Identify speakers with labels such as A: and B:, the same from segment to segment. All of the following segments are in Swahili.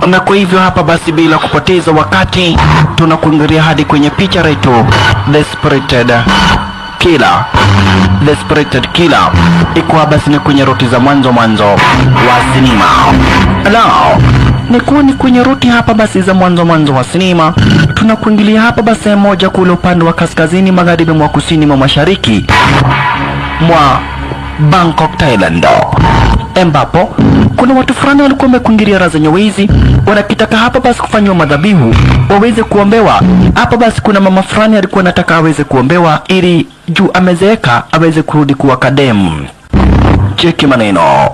A: Na kwa hivyo hapa basi bila kupoteza wakati tunakuingilia hadi kwenye picha letu The Spirited Killer. The Spirited Killer iko basi ni kwenye ruti za mwanzo wa sinema. Hello. Ni kwenye ruti hapa basi za mwanzo wa sinema. Tunakuingilia hapa basi moja kule upande wa kaskazini magharibi mwa kusini mwa mashariki mwa Bangkok, Thailand. Ambapo kuna watu fulani walikuwa wamekuingilia raza nyewezi, wanakitaka hapa basi kufanywa madhabihu waweze kuombewa. Hapa basi kuna mama fulani alikuwa anataka aweze kuombewa ili juu amezeeka aweze kurudi kuwa kadem. Cheki maneno.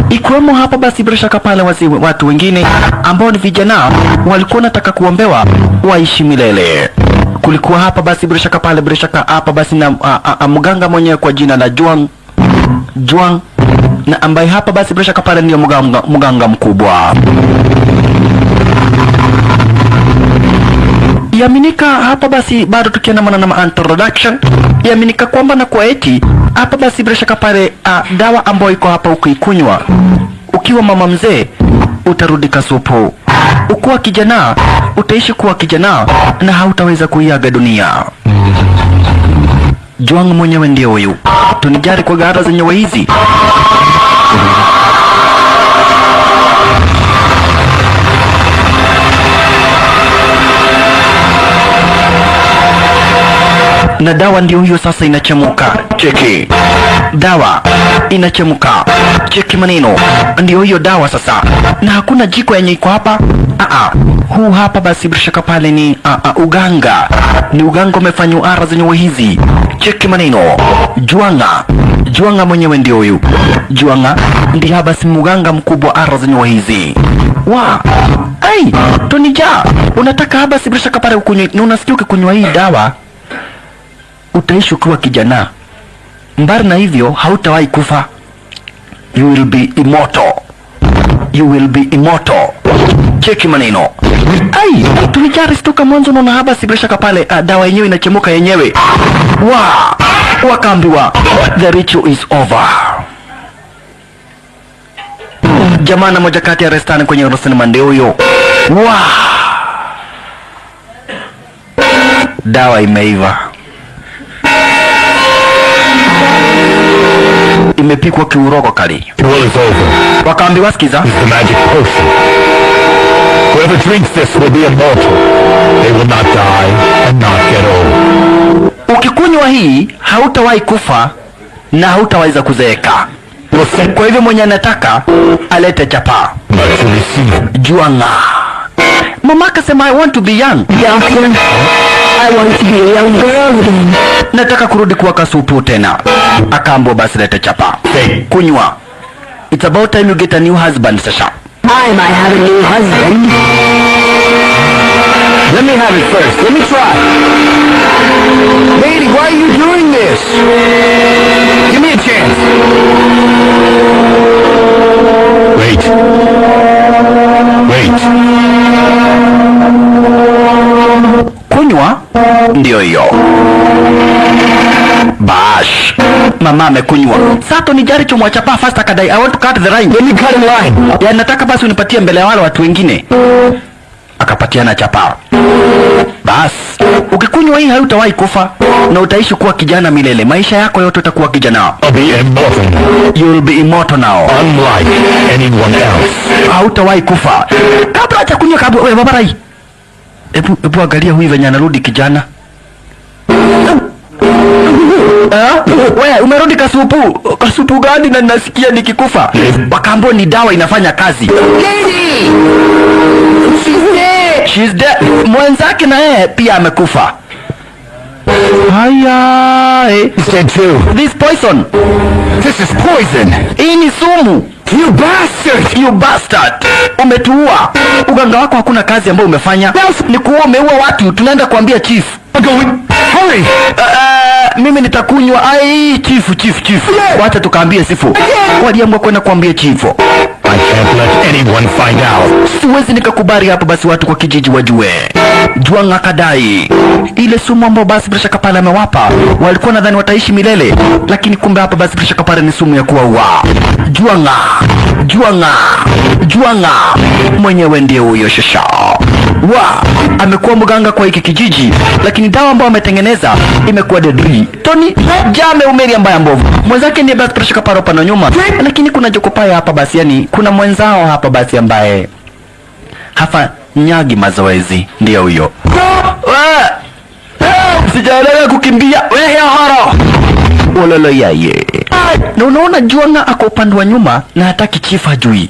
A: Ikiwemo hapa basi bila shaka pale watu wengine ambao ni vijana walikuwa wanataka kuombewa waishi milele. Kulikuwa hapa basi bila shaka hapa basi na mganga mwenyewe kwa jina la Juang na ambaye hapa basi bila shaka pale ndio mganga mkubwa. Yaminika hapa basi bado tukiandamana na introduction. Yaminika kwamba na kwa eti hapa basi bila shaka pale dawa ambayo iko hapa ukikunywa ukiwa mama mzee utarudi kasupu. Ukiwa kijana utaishi kuwa kijana na hautaweza kuiaga dunia. Juang mwenyewe ndio huyu. Tunijari kwa gara zenyewe hizi. Na dawa ndio hiyo sasa inachemuka. Cheki. Dawa inachemuka. Cheki maneno. Ndio hiyo dawa sasa. Na hakuna jiko yenye iko hapa. Huu hapa basi bila shaka pale ni uganga. Ni uganga umefanywa ara zenyewe hizi. Cheki maneno. Juanga mwenyewe ndio huyu. Juanga ndiye hapa basi mganga mkubwa ara zenyewe hizi. Ai, Tonija, unataka hapa basi bila shaka pale ukunywe, na unasikia ukikunywa hii dawa utaishi ukiwa kijana. Mbali na hivyo hautawahi kufa. You will be immortal. Cheki maneno. Ai, tulijari stuka mwanzo na haba si bila shaka pale dawa yenyewe inachemuka yenyewe. Wakaambiwa the ritual is over. Jamaa na moja kati ya restani kwenye sinema ndio huyo. Dawa imeiva. Imepikwa kiurogo kali. Wakaambiwa sikiza.
B: Whoever drinks this will be immortal. They will not die and not get old.
A: Ukikunywa hii hautawahi kufa na hautaweza kuzeeka. Kwa hivyo mwenye anataka alete chapa. Juanga. Mama akasema I want to be young.
C: Doctor, I want to be a young girl again.
A: Nataka kurudi kuwa kasupu tena. Akaambiwa basi lete chapa. Kunywa. It's about time you get a new husband, Sasha.
C: I might have a new husband.
B: Let me have it first. Let me try. Lady, why are you doing this? Give me a chance. Wait.
A: Kunywa ndio hiyo. Bash. Mama amekunywa. Sato ni jari chomwa chapa fast akadai I want to cut the line.
B: Let me cut in line.
A: Ya nataka basi unipatie mbele ya wale watu wengine. Akapatiana chapa. Bas. Ukikunywa hii hautawahi kufa na utaishi kuwa kijana milele. Maisha yako yote utakuwa kijana.
B: I'll be immortal now.
A: You'll be immortal now.
B: Unlike anyone else.
A: Hautawahi kufa. Kabla hajakunywa wewe babarai. Ebu angalia huyu venye anarudi kijana. Wewe umerudi kasupu gani na nasikia nikikufa? Wakaambiwa ni dawa inafanya kazi.
C: Lady!
A: She's dead. Mwenzake na yeye pia amekufa. Haya.
B: He's dead too.
A: This poison.
B: This is poison.
A: Hii ni sumu. You bastard. Umetuua. Uganga wako hakuna kazi ambayo umefanya. Ni kuua, umeua watu. Tunaenda kuambia chief.
B: Hurry.
A: Mimi nitakunywa. Chief. Wacha tukaambie sifu. Waliamua kwenda kuambia chief.
B: I can't let anyone find out.
A: Siwezi nikakubali hapa basi watu kwa kijiji wajue. Juang akadai ile sumu ambayo basi bila shaka pale amewapa walikuwa nadhani wataishi milele, lakini kumbe hapa basi bila shaka pale ni sumu ya kuwaua. Juang Juanga mwenyewe ndiye huyo shasha. Amekuwa mganga kwa hiki kijiji, lakini dawa ambayo ametengeneza imekuwa deadly. Tony Jame umeri ambaye mbovu. Mwenzake ndiye basi pressure kaparo pano nyuma, lakini kuna Jokopaya hapa basi, yani kuna mwenzao hapa basi ambaye hafanyagi mazoezi, ndiyo huyo. Sijaelewa kukimbia wewe haro. Ololo yaye. Na unaona Juanga ako upande wa nyuma na hataki chief ajui.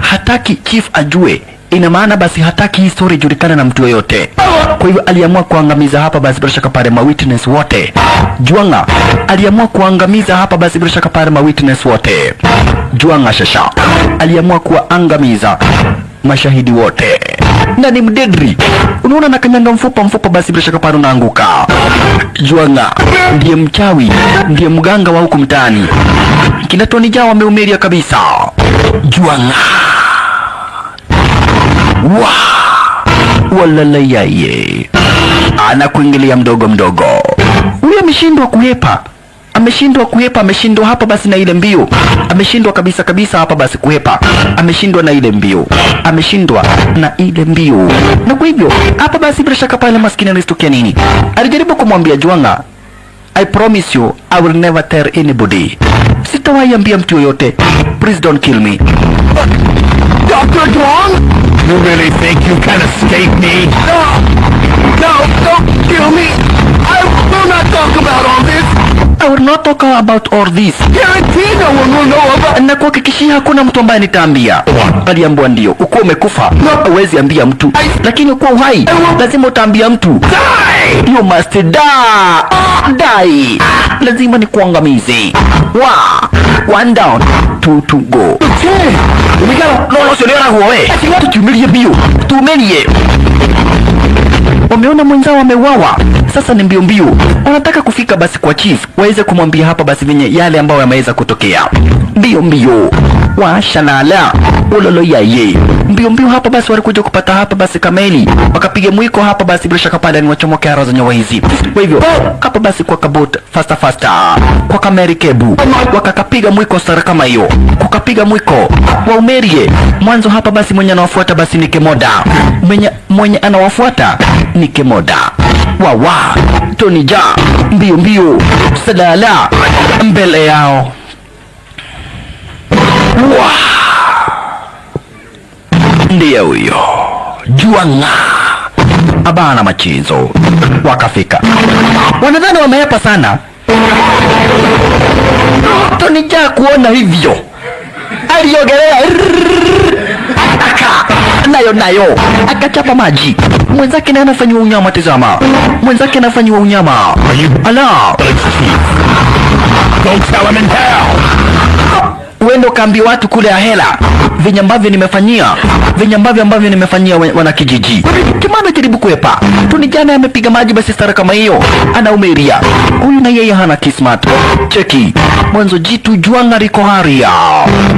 A: Hataki chief ajue. Ina maana basi hataki hii story ijulikane na mtu yoyote. Kwa hivyo aliamua kuangamiza hapa basi bila shaka pale mawitness wote. Juanga aliamua kuangamiza hapa basi bila shaka pale mawitness wote. Juanga shasha aliamua kuangamiza mashahidi wote. Na ni mdedri. Unaona na kanyanga mfupa basi bila shaka pale unaanguka. Juanga ndiye mchawi, ndiye mganga wa huku mtaani. Kina Tony Jaa wameumeria kabisa. Juanga walala yaye anakuingilia mdogo. Huyu ameshindwa kuhepa, ameshindwa hapa basi na ile mbio. Ameshindwa kabisa hapa basi kuhepa. Ameshindwa na ile mbio. Na kwa hivyo hapa basi bila shaka pale maskini alistukia nini? Alijaribu kumwambia Juanga, I promise you I will never tell anybody. Sitawahi ambia mtu yoyote. Please don't kill me.
B: Dr. Duong? You really think you can escape me? No, don't kill me! I will not talk about all this!
A: I will not talk about all this.
B: Guarantee no one will know about...
A: Na kuhakikishia hakuna mtu ambaye nitaambia. Aliambiwa ndio, uko umekufa, huwezi ambia mtu. Lakini uko uhai, lazima utaambia mtu.
B: Die!
A: You must die. Lazima ni kuangamize. One down, two to go. No, sio leo wewe. Tutumilie bio. Tumelie. Wameona mwenzao wameuawa. Sasa ni mbio. Wanataka kufika basi kwa chief, waweze kumwambia hapa basi venye yale ambayo yameweza kutokea. Mbio. Washalala. Ololo yaye. Mbio hapa basi walikuja kupata hapa basi kameli. Wakapiga mwiko hapa basi bila shaka pale ni wachomoke haro za nyawa hizi. Kwa hivyo hapa basi kwa kabot faster. Kwa kameri kebu. Wakakapiga mwiko sara kama hiyo. Kukapiga mwiko. Waumerie. Mwanzo hapa basi mwenye anawafuata basi ni Kemoda. Mwenye anawafuata ni Kemoda. Tony Jaa mbio sadala mbele yao. Ndiye huyo Juanga abana machizo. Wakafika, wanadhani wamehepa sana. Tony Jaa kuona hivyo aliogelea nayo akachapa maji. Mwenzake naye anafanywa unyama. Tazama, mwenzake anafanywa unyama. Ala,
B: Don't tell him in hell!
A: uendo kaambi watu kule ahela venye ambavyo nimefanyia wana kijiji. Kimana jaribu kuepa. Tony Jaa amepiga maji basi stara kama hiyo. Anaumeria. Huyu na yeye hana kismat. Cheki. Mwanzo jitu Juanga riko haria.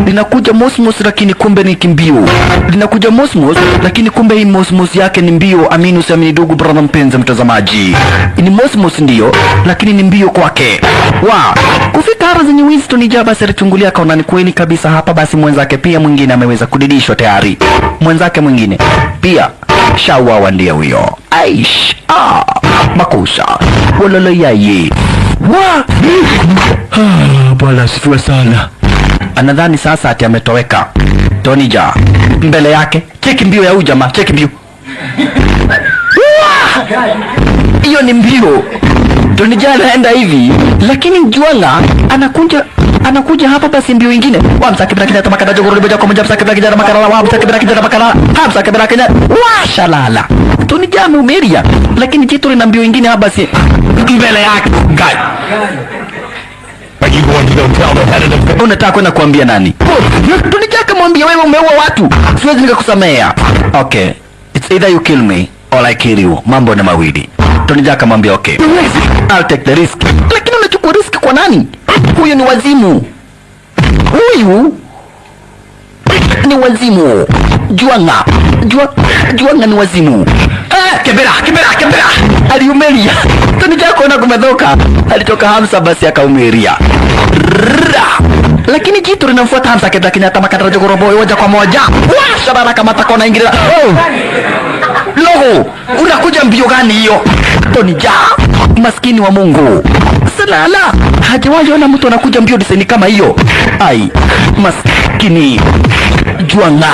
A: Linakuja mosmos lakini kumbe ni kimbio. Linakuja mosmos lakini kumbe hii mosmos yake ni mbio. Aminu siamini ndugu brother mpenzi mtazamaji. Ni mosmos ndio lakini ni mbio kwake. Kufika hara zenye wizi Tony Jaa basi alichungulia kaona ni kweli kabisa hapa basi mwenzake pia mwingine ameweza kudidishwa tayari. Mwenzake mwingine pia shauawa ndiye huyo. Aish. Makosa. Wololo yaye. Bwana asifiwe sana. Anadhani sasa ati ametoweka. Tony Jaa mbele yake. Cheki mbio ya huyu jamaa. Cheki mbio. Hiyo ni mbio. Tony Jaa anaenda hivi, lakini Juanga anakuja hapa basi mbio ingine. Washalala. Tony Jaa ameumeria, lakini jitu lina mbio ingine hapa basi mbele yake. Unataka kwenda kuambia nani? Tony Jaa kamwambia wewe umeua watu, siwezi nikakusamea. Okay, it's either you kill me or I kill you. Mambo na mawili. Tony Jaa kamwambia okay, I'll take the risk. Lakini unachukua risk kwa nani? Huyu ni wazimu. Huyu ni wazimu. Juanga ni wazimu. Kebera. Aliumeria. Tony Jaa kuona kumedhoka. Alitoka Hamsa basi akaumeria. lakini jitu linamfuata Hamza Keda Kenyatta makadara jogorobo moja kwa moja. Shabara kama takona ingira. Logo, unakuja mbio gani hiyo? Tony Jaa, maskini wa Mungu. Salala, hajawahi ona mtu anakuja mbio diseni kama hiyo. Ai, maskini Juanga.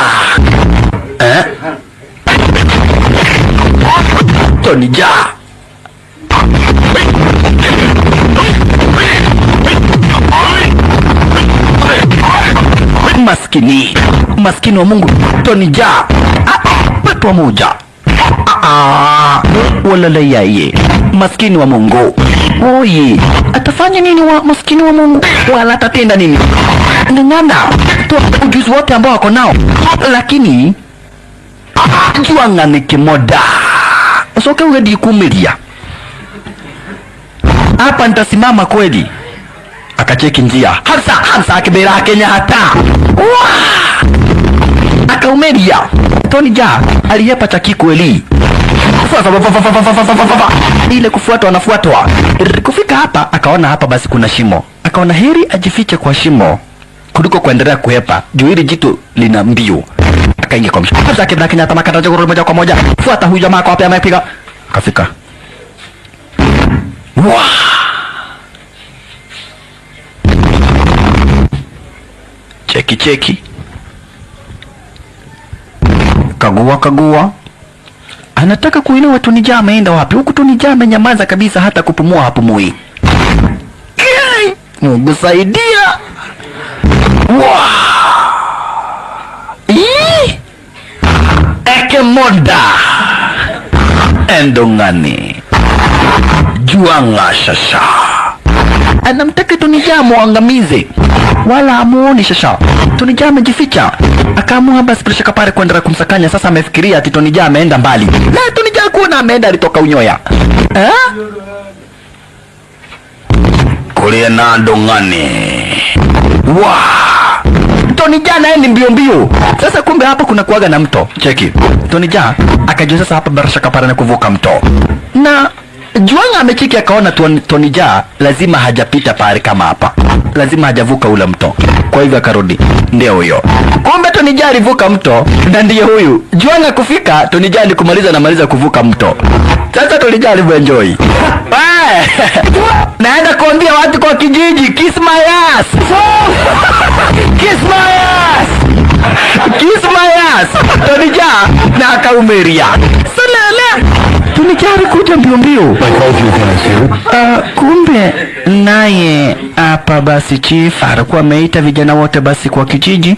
A: Tony Jaa. Maskini wa Mungu Tony Jaa. Patwa moja. Walala yeye maskini wa Mungu. Oye, atafanya nini wa maskini wa Mungu? Wala atatenda nini? Ngana to ujuzi wote ambao wako nao, lakini Juanga ni kimoda. Usoke uredi kumilia hapa, nitasimama kweli. Akacheki njia. Hamza akibera Kenya hata akaumeria. Tony Jaa aliyepa chaki kweli. Ile kufuatwa anafuatwa. Kufika hapa akaona hapa basi kuna shimo. Akaona heri ajifiche kwa shimo kuliko kuendelea kuhepa. Juu hili jitu lina mbio. Akaingia kwa mshiko. Hamza Keda Kenyatta makadara jogoro moja kwa moja. Fuata huyu jamaa kwa hapa amepiga. Kafika. Cheki. Kagua. Anataka kuelewa Tony Jaa ameenda wapi. Huku Tony Jaa amenyamaza kabisa, hata kupumua hapumui. Mungu saidia. Ekemoda Endongani Juanga Shasha anamtaka Tony Jaa muangamize, wala amuoni Shasha. Tony Jaa amejificha, akaamua basi presha kapare kuendelea kumsakanya. Sasa amefikiria ati Tony Jaa ameenda mbali. Na Tony Jaa kuona ameenda, alitoka unyoya. Kulia na Ndongani. Tony Jaa naye ni mbio. Sasa kumbe hapa kuna kuaga na mto. Cheki. Tony Jaa akajua sasa hapa presha kapare na kuvuka mto. Na Juanga amechiki akaona Tony Jaa lazima hajapita pale kama hapa. Lazima hajavuka ule mto. Kwa hivyo akarudi. Ndio huyo. Kumbe Tony Jaa alivuka mto na ndiye huyu. Juanga kufika, Tony Jaa alikumaliza kuvuka mto. Sasa Tony Jaa alivyoenjoy. Naenda kuambia watu kwa kijiji, kiss my ass. Kiss my ass. Kiss my ass. Tony Jaa na akaumeria. Salala. Tony Jaa alikuja mbio. Kumbe naye hapa basi chief alikuwa ameita vijana wote basi kwa kijiji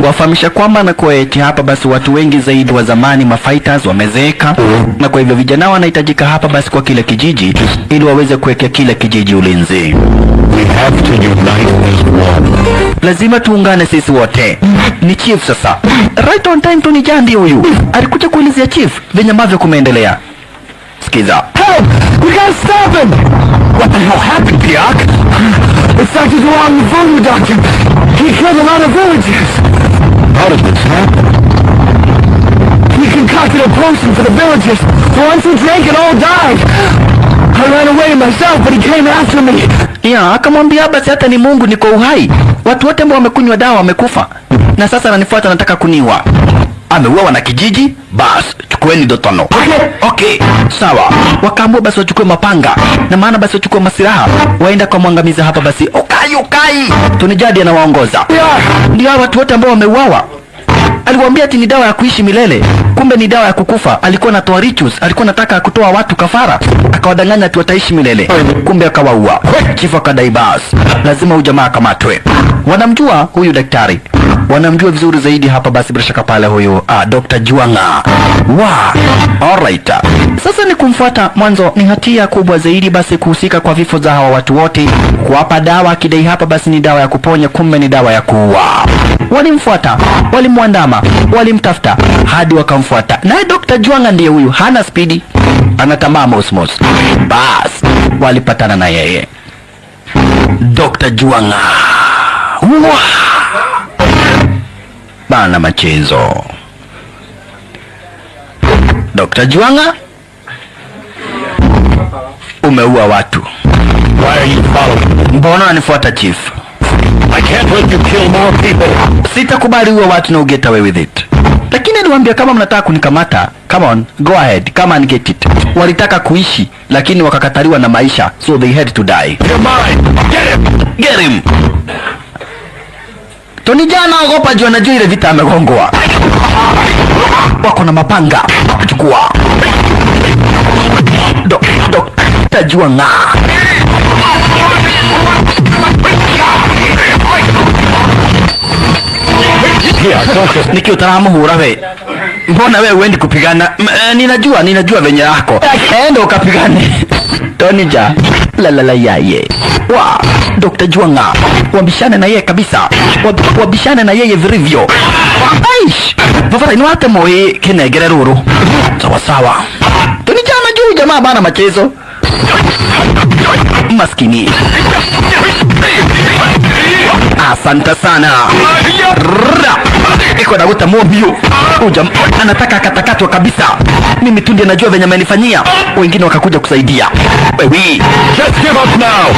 A: wafahamisha kwamba na kwa eti hapa basi watu wengi zaidi wa zamani mafighters wamezeeka, na kwa hivyo vijana wanahitajika hapa basi kwa kile kijiji ili waweze kuwekea kile kijiji ulinzi.
B: We have to unite as one.
A: Lazima tuungane sisi wote. Ni chief sasa. Right on time Tony Jaa ndio huyu. Alikuja kuelezea chief venye ambavyo kumeendelea. Sikiza.
B: Help! We gotta stop him! What the hell happened, Piak? It's Dr. Duong, the voodoo doctor. He killed a lot of villagers. How did this happen? He concocted a potion for the villagers. The ones who drank it all died. I ran away myself, but he came after me.
A: Ya, akamwambia basi hata ni Mungu niko uhai. Watu wote ambao wamekunywa dawa wamekufa. Na sasa ananifuata, anataka kuniua. Ameuawa na kijiji, basi chukueni dotono. Okay. Sawa. Wakaamua basi wachukue mapanga. Na maana basi wachukue masiraha. Waenda kwa mwangamiza hapa basi. Okai. Tony Jaa anawaongoza. Ndio watu wote ambao wameuawa. Aliwaambia ati ni dawa ya kuishi milele. Kumbe ni dawa ya kukufa. Alikuwa anatoa rituals, alikuwa anataka kutoa watu kafara. Akawadanganya ati wataishi milele. Kumbe akawaua. Chifu akadai basi lazima huyu jamaa akamatwe. Wanamjua huyu daktari. Wanamjua vizuri zaidi hapa basi bila shaka pale huyu Dr. Juanga. Alright. Sasa ni kumfuata mwanzo ni hatia kubwa zaidi basi kuhusika kwa vifo za hawa watu wote. Kuwapa dawa kidai hapa basi ni dawa ya kuponya, kumbe ni dawa ya kuua. Walimfuata, walimwandama, walimtafuta hadi wakamfuata. Naye Dr. Juanga ndiye huyu, hana spidi, anatamaa mosmos. Bas, walipatana na yeye. Dr. Juanga. Bana machezo. Dr. Juanga, umeua watu.
B: Why are you following?
A: Mbona unanifuata chief?
B: I can't let you kill more people.
A: Sitakubali huwa watu na get away with it. Lakini niwaambia kama mnataka kunikamata, come on, go ahead, come and get it. Walitaka kuishi lakini wakakataliwa na maisha, so they had to die.
B: You're mine. Get him.
A: Get him. Tony Jaa ogopa juu anajua ile vita amegongwa. Wako na mapanga. Chukua. Tajua nga. Niki utaramu hura we. Mbona we uendi kupigana? Ninajua venye yako. Enda ukapigane. Tony Jaa. La yaye. Wa Dr. Juanga. Wabishane na yeye kabisa. Wabishane na yeye vilivyo. Aish. Vavara inuate moe kinegere ruru. Sawa. Tony Jaa anajua jamaa bana machezo. Maskini. Asante sana. Iko naguta mobio. Ujam anataka katakatwa kabisa. Mimi tu ndiye najua venye amenifanyia. Wengine wakakuja kusaidia. Wewe,
B: Just give up now.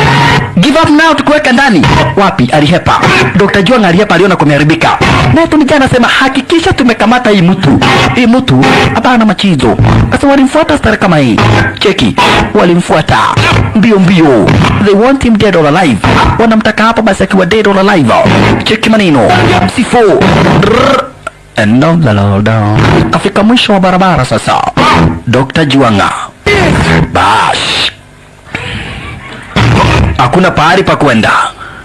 A: give up now tukuweka ndani. Wapi? Alihepa. Dr. Juanga alihepa, aliona kumeharibika. Na Tony Jaa anasema hakikisha tumekamata hii mtu. Hii mtu hapana machizo. Sasa walimfuata stara kama hii. Cheki. Walimfuata. Mbio. They want him dead or alive. Wanamtaka hapa basi akiwa dead or alive. Cheki maneno. Sifo. And down. Afika mwisho wa barabara sasa. Dr. Juanga. Bash. Hakuna pahali pa kwenda.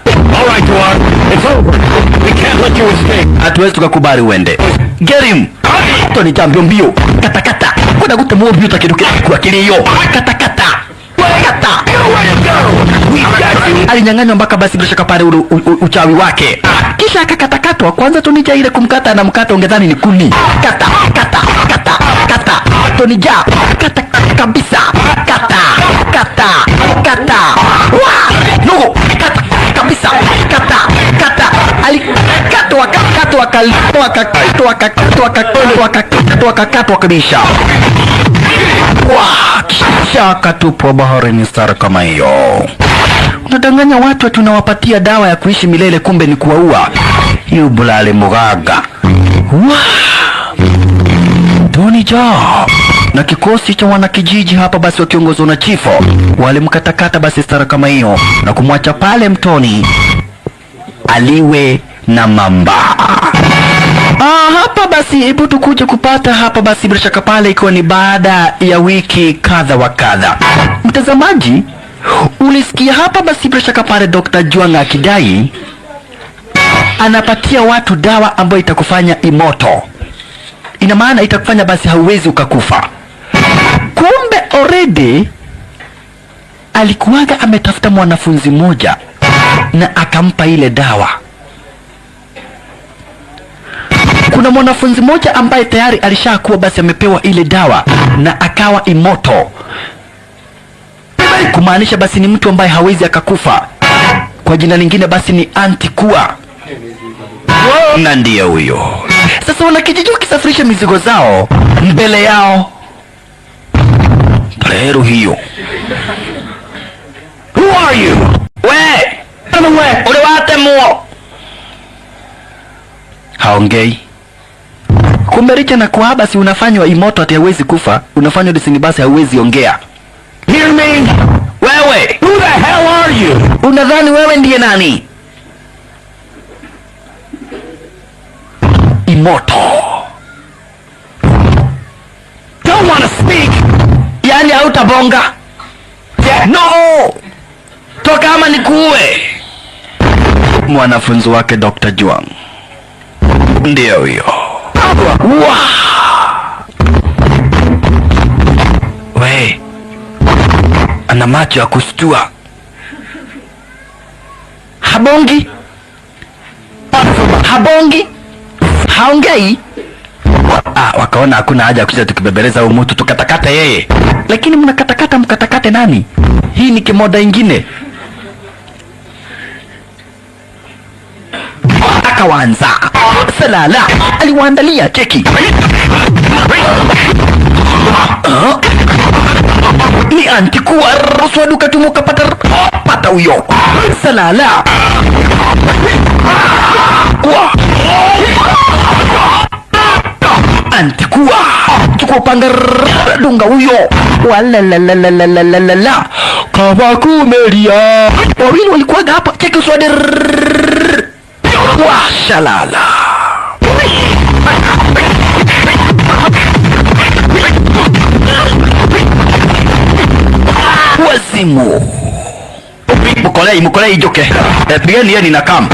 B: All right, Duan. It's over. We can't let you escape.
A: Hatuwezi tukakubali uende. Get him. Tony Jaa mbio. Katakata. Kuna gute mbio utakiduke kwa kilio. Katakata. Alinyang'anywa mpaka basi bila shaka pale uchawi wake. Kisha akakatakatwa. Kwanza Tony Jaa ile kumkata na mkata ungedhani ni kuni. Kata. Tony Jaa kata kabisa. Kata. No, kata kabisa. Kata. Akakatwa kabisa. Kisha akatupwa baharini stara kama hiyo. Unadanganya watu tunawapatia dawa ya kuishi milele, kumbe ni kuwaua. Hiyo bulale mugaga. Tony Jaa na kikosi cha wanakijiji hapa basi wakiongozwa na Chifo walimkatakata basi stara kama hiyo na kumwacha pale mtoni aliwe na mamba. Hapa basi hebu tukuje kupata hapa basi bila shaka pale ikiwa ni baada ya wiki kadha wa kadha. Mtazamaji, ulisikia hapa basi bila shaka pale Dr. Juanga akidai anapatia watu dawa ambayo itakufanya imoto. Ina maana itakufanya basi hauwezi ukakufa. Kumbe already alikuwaga ametafuta mwanafunzi mmoja na akampa ile dawa. Kuna mwanafunzi mmoja ambaye tayari alishakuwa basi amepewa ile dawa na akawa imoto. Kumaanisha basi ni mtu ambaye hawezi akakufa. Kwa jina lingine basi ni anti-kuwa. Na ndiye huyo. Sasa wanakijiji wakisafirisha mizigo zao mbele yao. Leo hiyo.
B: Who are you?
A: Ule wate muo. Haongei. Kumbe richa na kwa basi unafanywa imoto ati hawezi kufa, unafanywa disini basi hawezi ongea.
B: Hear me?
A: Wewe,
B: Who the hell are you?
A: unadhani wewe ndiye nani? Imoto.
B: Don't want to speak.
A: Yaani hautabonga.
B: Yeah.
A: No! Toka ama nikuue. Mwanafunzi wake Dr. Juang. Ndio huyo. We, ana macho ya kushtua. Habongi. Haongei. Wakaona hakuna haja ya kuja tukibebeleza huyu mtu tukatakata yeye. Lakini mkatakate nani? Hii ni kimoda ingine. Akawanza. Salala aliwaandalia cheki. Ni anti-kuwa ruswa duka tumuka pata huyo. Salala. Antikua, chukua panga, dunga huyo. Walalalalalalalala, kawakumeria. Wawili walikuwa hapa, cheki uswade. Washalala. Wazimu. Mukolei joke. Pigani yeni na kam.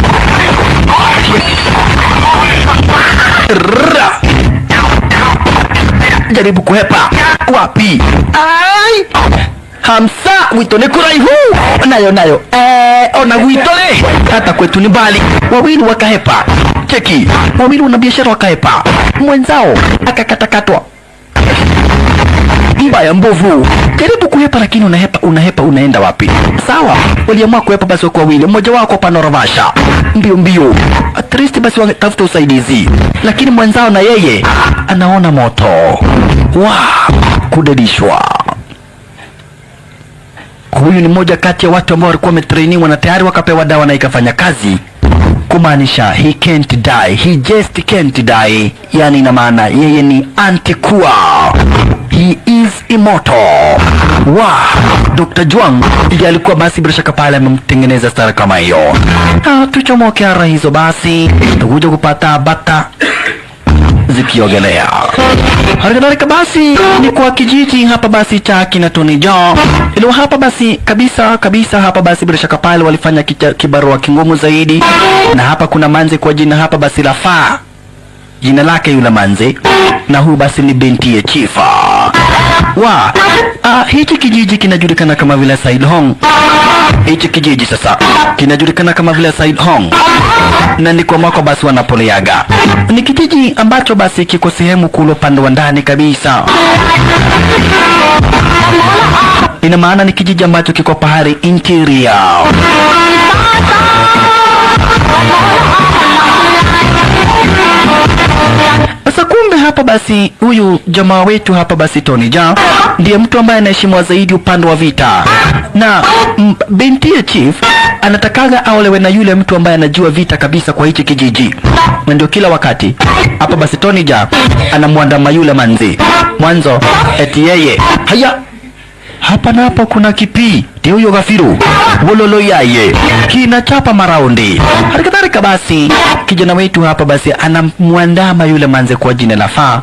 A: Jaribu kuhepa. Wapi? Ai! Hamsa, witone kuraihu. Nayo. Ona witone. Hata kwetu ni mbali. Wawili wakahepa. Cheki. Wawili wana biashara wakahepa. Mwenzao akakatakatwa. Mbaya mbovu. Jaribu kuhepa lakini unahepa unaenda wapi? Sawa, waliamua kuhepa basi kwa wawili. Mmoja wao kwa panoravasha. Mbio. At least basi watafuta usaidizi. Lakini mwenzao na yeye anaona moto. Kudedishwa. Huyu ni mmoja kati ya watu ambao walikuwa wametrainiwa na tayari wakapewa dawa na ikafanya kazi. Kumaanisha he can't die, he just can't die. Yani ina maana yeye ni Antikua, he is immortal. Dr. Juang ndiye alikuwa basi bila shaka pale amemtengeneza stara kama hiyo. Tuchomoke ara hizo basi, tukuja kupata bata zikiogelea. Halikadhalika basi ni kwa kijiji hapa basi cha kina Tony Jaa. Ilo hapa basi kabisa hapa basi bila shaka pale walifanya kibarua kingumu zaidi. Na hapa kuna manze kwa jina hapa basi Lafaa. Jina lake yule manze. Na huu basi ni binti ya chifa. Hichi kijiji kinajulikana kama vile Said Hong. Hichi kijiji sasa kinajulikana kama vile Said Hong. Na ni kwa mwako basi wanapoleaga. Ni kijiji ambacho basi kiko sehemu kule upande wa ndani kabisa. Ina maana ni kijiji ambacho kiko pahali interior. Sasa kumbe hapa basi huyu jamaa wetu hapa basi Tony Jaa ndiye mtu ambaye anaheshimiwa zaidi upande wa vita. Na binti ya chief anatakaga aolewe na yule mtu ambaye anajua vita kabisa kwa hichi kijiji. Na ndio kila wakati hapa basi Tony Jaa anamwandama yule manzi. Mwanzo eti yeye haya hapa na hapo kuna kipi ndio huyo gafiru wololo yaye kinachapa maraundi. Halikadhalika basi kijana wetu hapa basi anamwandama yule manze kwa jina Lafaa.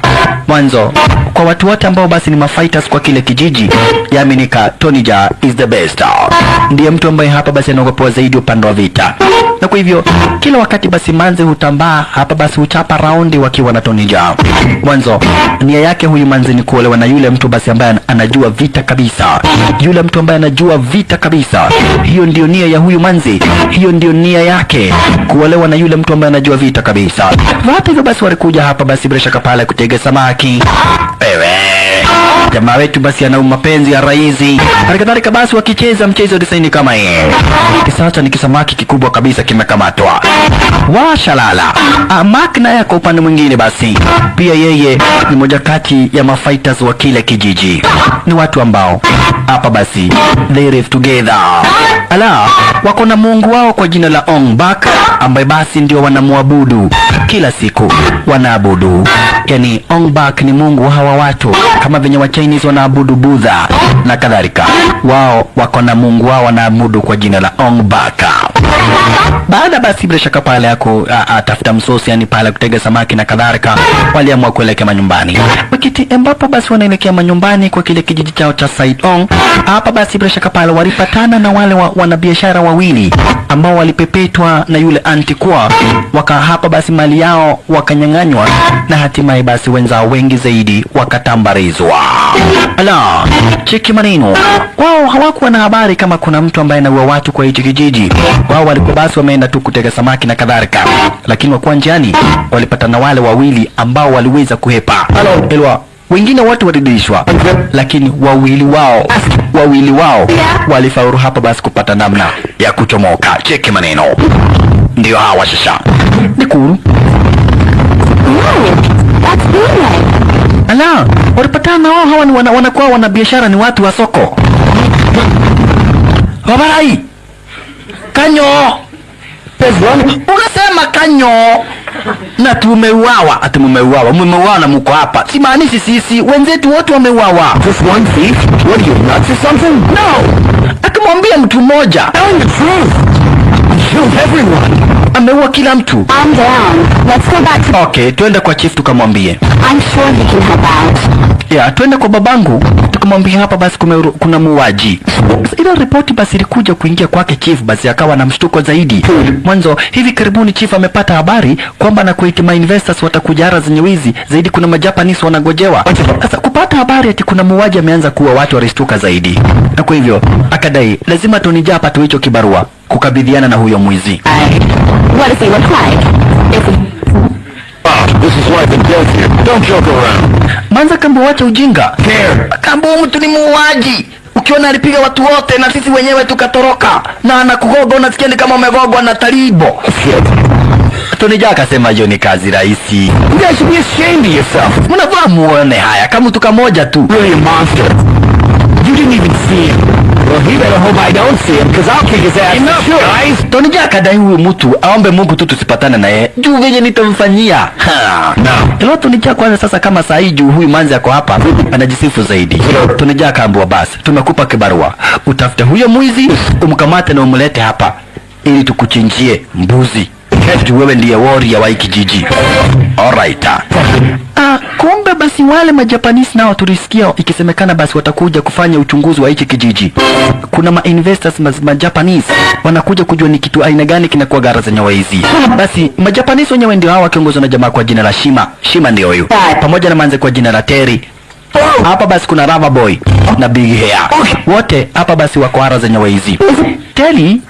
A: Mwanzo kwa watu wote ambao basi ni mafighters kwa kile kijiji, yaaminika Tony Jaa is the best. Ndiye mtu ambaye hapa basi anaogopewa zaidi upande wa vita. Na kwa hivyo kila wakati basi manze hutambaa hapa basi huchapa raundi wakiwa na Tony Jaa. Mwanzo nia yake huyu manze ni kuolewa na yule mtu basi ambaye anajua vita kabisa. Yule mtu ambaye anajua vita kabisa. Hiyo ndio nia ya huyu manzi. Hiyo ndio nia yake, kuolewa na yule mtu ambaye anajua vita kabisa. Hata hivyo basi walikuja hapa basi bila shaka pale kutega samaki. Jamaa wetu basi ana mapenzi ya raizi. Halikadhalika basi wakicheza mchezo design kama hii. Kisasa ni kisamaki kikubwa kabisa kimekamatwa. Washalala. Mark naye kwa upande mwingine basi pia yeye ni moja kati ya mafighters wa kile kijiji. Ni watu ambao hapa basi they live together. Wako na mungu wao kwa jina la Ong Bak ambaye basi ndio wanamuabudu kila siku. Wanaabudu yani Ong Bak ni mungu wa hawa watu kama venye wa Chinese wanaabudu Buddha na kadhalika. Wao wako na mungu wao wanaabudu kwa jina la Ong Bak. Baada basi bila shaka pale yako atafuta msosi yani pale kutega samaki na kadhalika, waliamua kuelekea manyumbani. Wakati ambapo basi wanaelekea manyumbani kwa kile kijiji chao cha Said Hong, hapa basi bila shaka pale walipatana na wale wanabiashara wawili ambao walipepetwa na yule Antikua. Hapa basi mali yao wakanyang'anywa na hatimaye basi wenzao wengi zaidi wakatambarizwa. Cheki maneno. Wao hawakuwa na habari kama kuna mtu ambaye anaua watu kwa hicho kijiji. Wao walikuwa basi wameenda tu kutega samaki na kadhalika. Lakini wakuwa njiani walipatana wale wawili ambao waliweza kuhepa. Elwa wengine watu walidishwa, lakini wawili wao walifaulu hapa basi kupata namna ya kuchomoka. Cheki maneno. Ndio hawa sasa. Ni cool. Walipatana wao hawa ni wanakuwa wanabiashara, ni watu wa soko. Wabarai. Kanyo. Unasema kanyo. Na tumeuawa. Ati mmeuawa na mko hapa. Simaanishi sisi, wenzetu wote wameuawa.
B: Just one thief? What are you, nuts or something? No!
A: Akamwambia mtu mmoja.
B: Telling the truth! He killed everyone!
A: Ameua kila mtu.
C: I'm down. Let's go back to...
A: Okay, twende kwa chief tukamwambie.
C: I'm sure he can help out.
A: Ya, twende kwa babangu tukamwambia hapa basi kuna muuaji. Ile ripoti basi ilikuja kuingia kwake chief, basi akawa na mshtuko zaidi. Mwanzo hivi karibuni chief amepata habari kwamba na kuitima investors watakuja ara zenye wizi zaidi, kuna majapanese wanagojewa. Sasa kupata habari ati kuna muuaji ameanza kuwa, watu walistuka zaidi. Na kwa hivyo akadai lazima tunija hapa tu hicho kibarua kukabidhiana na huyo mwizi.
C: What does he look like?
B: This is life and death here. Don't joke around.
A: Manza kambo, wacha ujinga.
B: Care.
A: Kambo, mtu ni muuaji. Ukiona alipiga watu wote na sisi wenyewe tukatoroka. Na anakugoga unasikia ni kama umegogwa na talibo.
B: Shit.
A: Tonija akasema hiyo ni kazi rahisi.
B: You guys should be ashamed of yourself.
A: Mnavaa muone haya kama mtu kamoja tu.
B: Really a monster. You didn't even see him. Well, he better hope I don't see him, because I'll kick his ass.
A: Enough, guys. Tonija akadai huyu mtu aombe Mungu tu tusipatane na yeye. Juu venye nitamfanyia. Ilo Tonija kwanza sasa kama saa hii juu huyu manzi yako hapa anajisifu zaidi. Tonija akaambiwa basi tumekupa kibarua. Utafute huyo mwizi, umkamate na umlete hapa ili tukuchinjie mbuzi. Juu wewe ndiye warrior wa hiki kijiji. Alright. Kumbe basi wale majapanese nao tulisikia ikisemekana basi watakuja kufanya uchunguzi wa hiki kijiji. Kuna investors majapanese wanakuja kujua ni kitu aina gani kinakuwa gara zenye waizi. Basi majapanese wenyewe ndio hao wakiongozwa na jamaa kwa jina la Shima. Shima ndio huyu. Pamoja na manze kwa jina la Terry. Hapa basi kuna Rava Boy na Big Hair. Wote hapa basi wako ara zenye waizi. Terry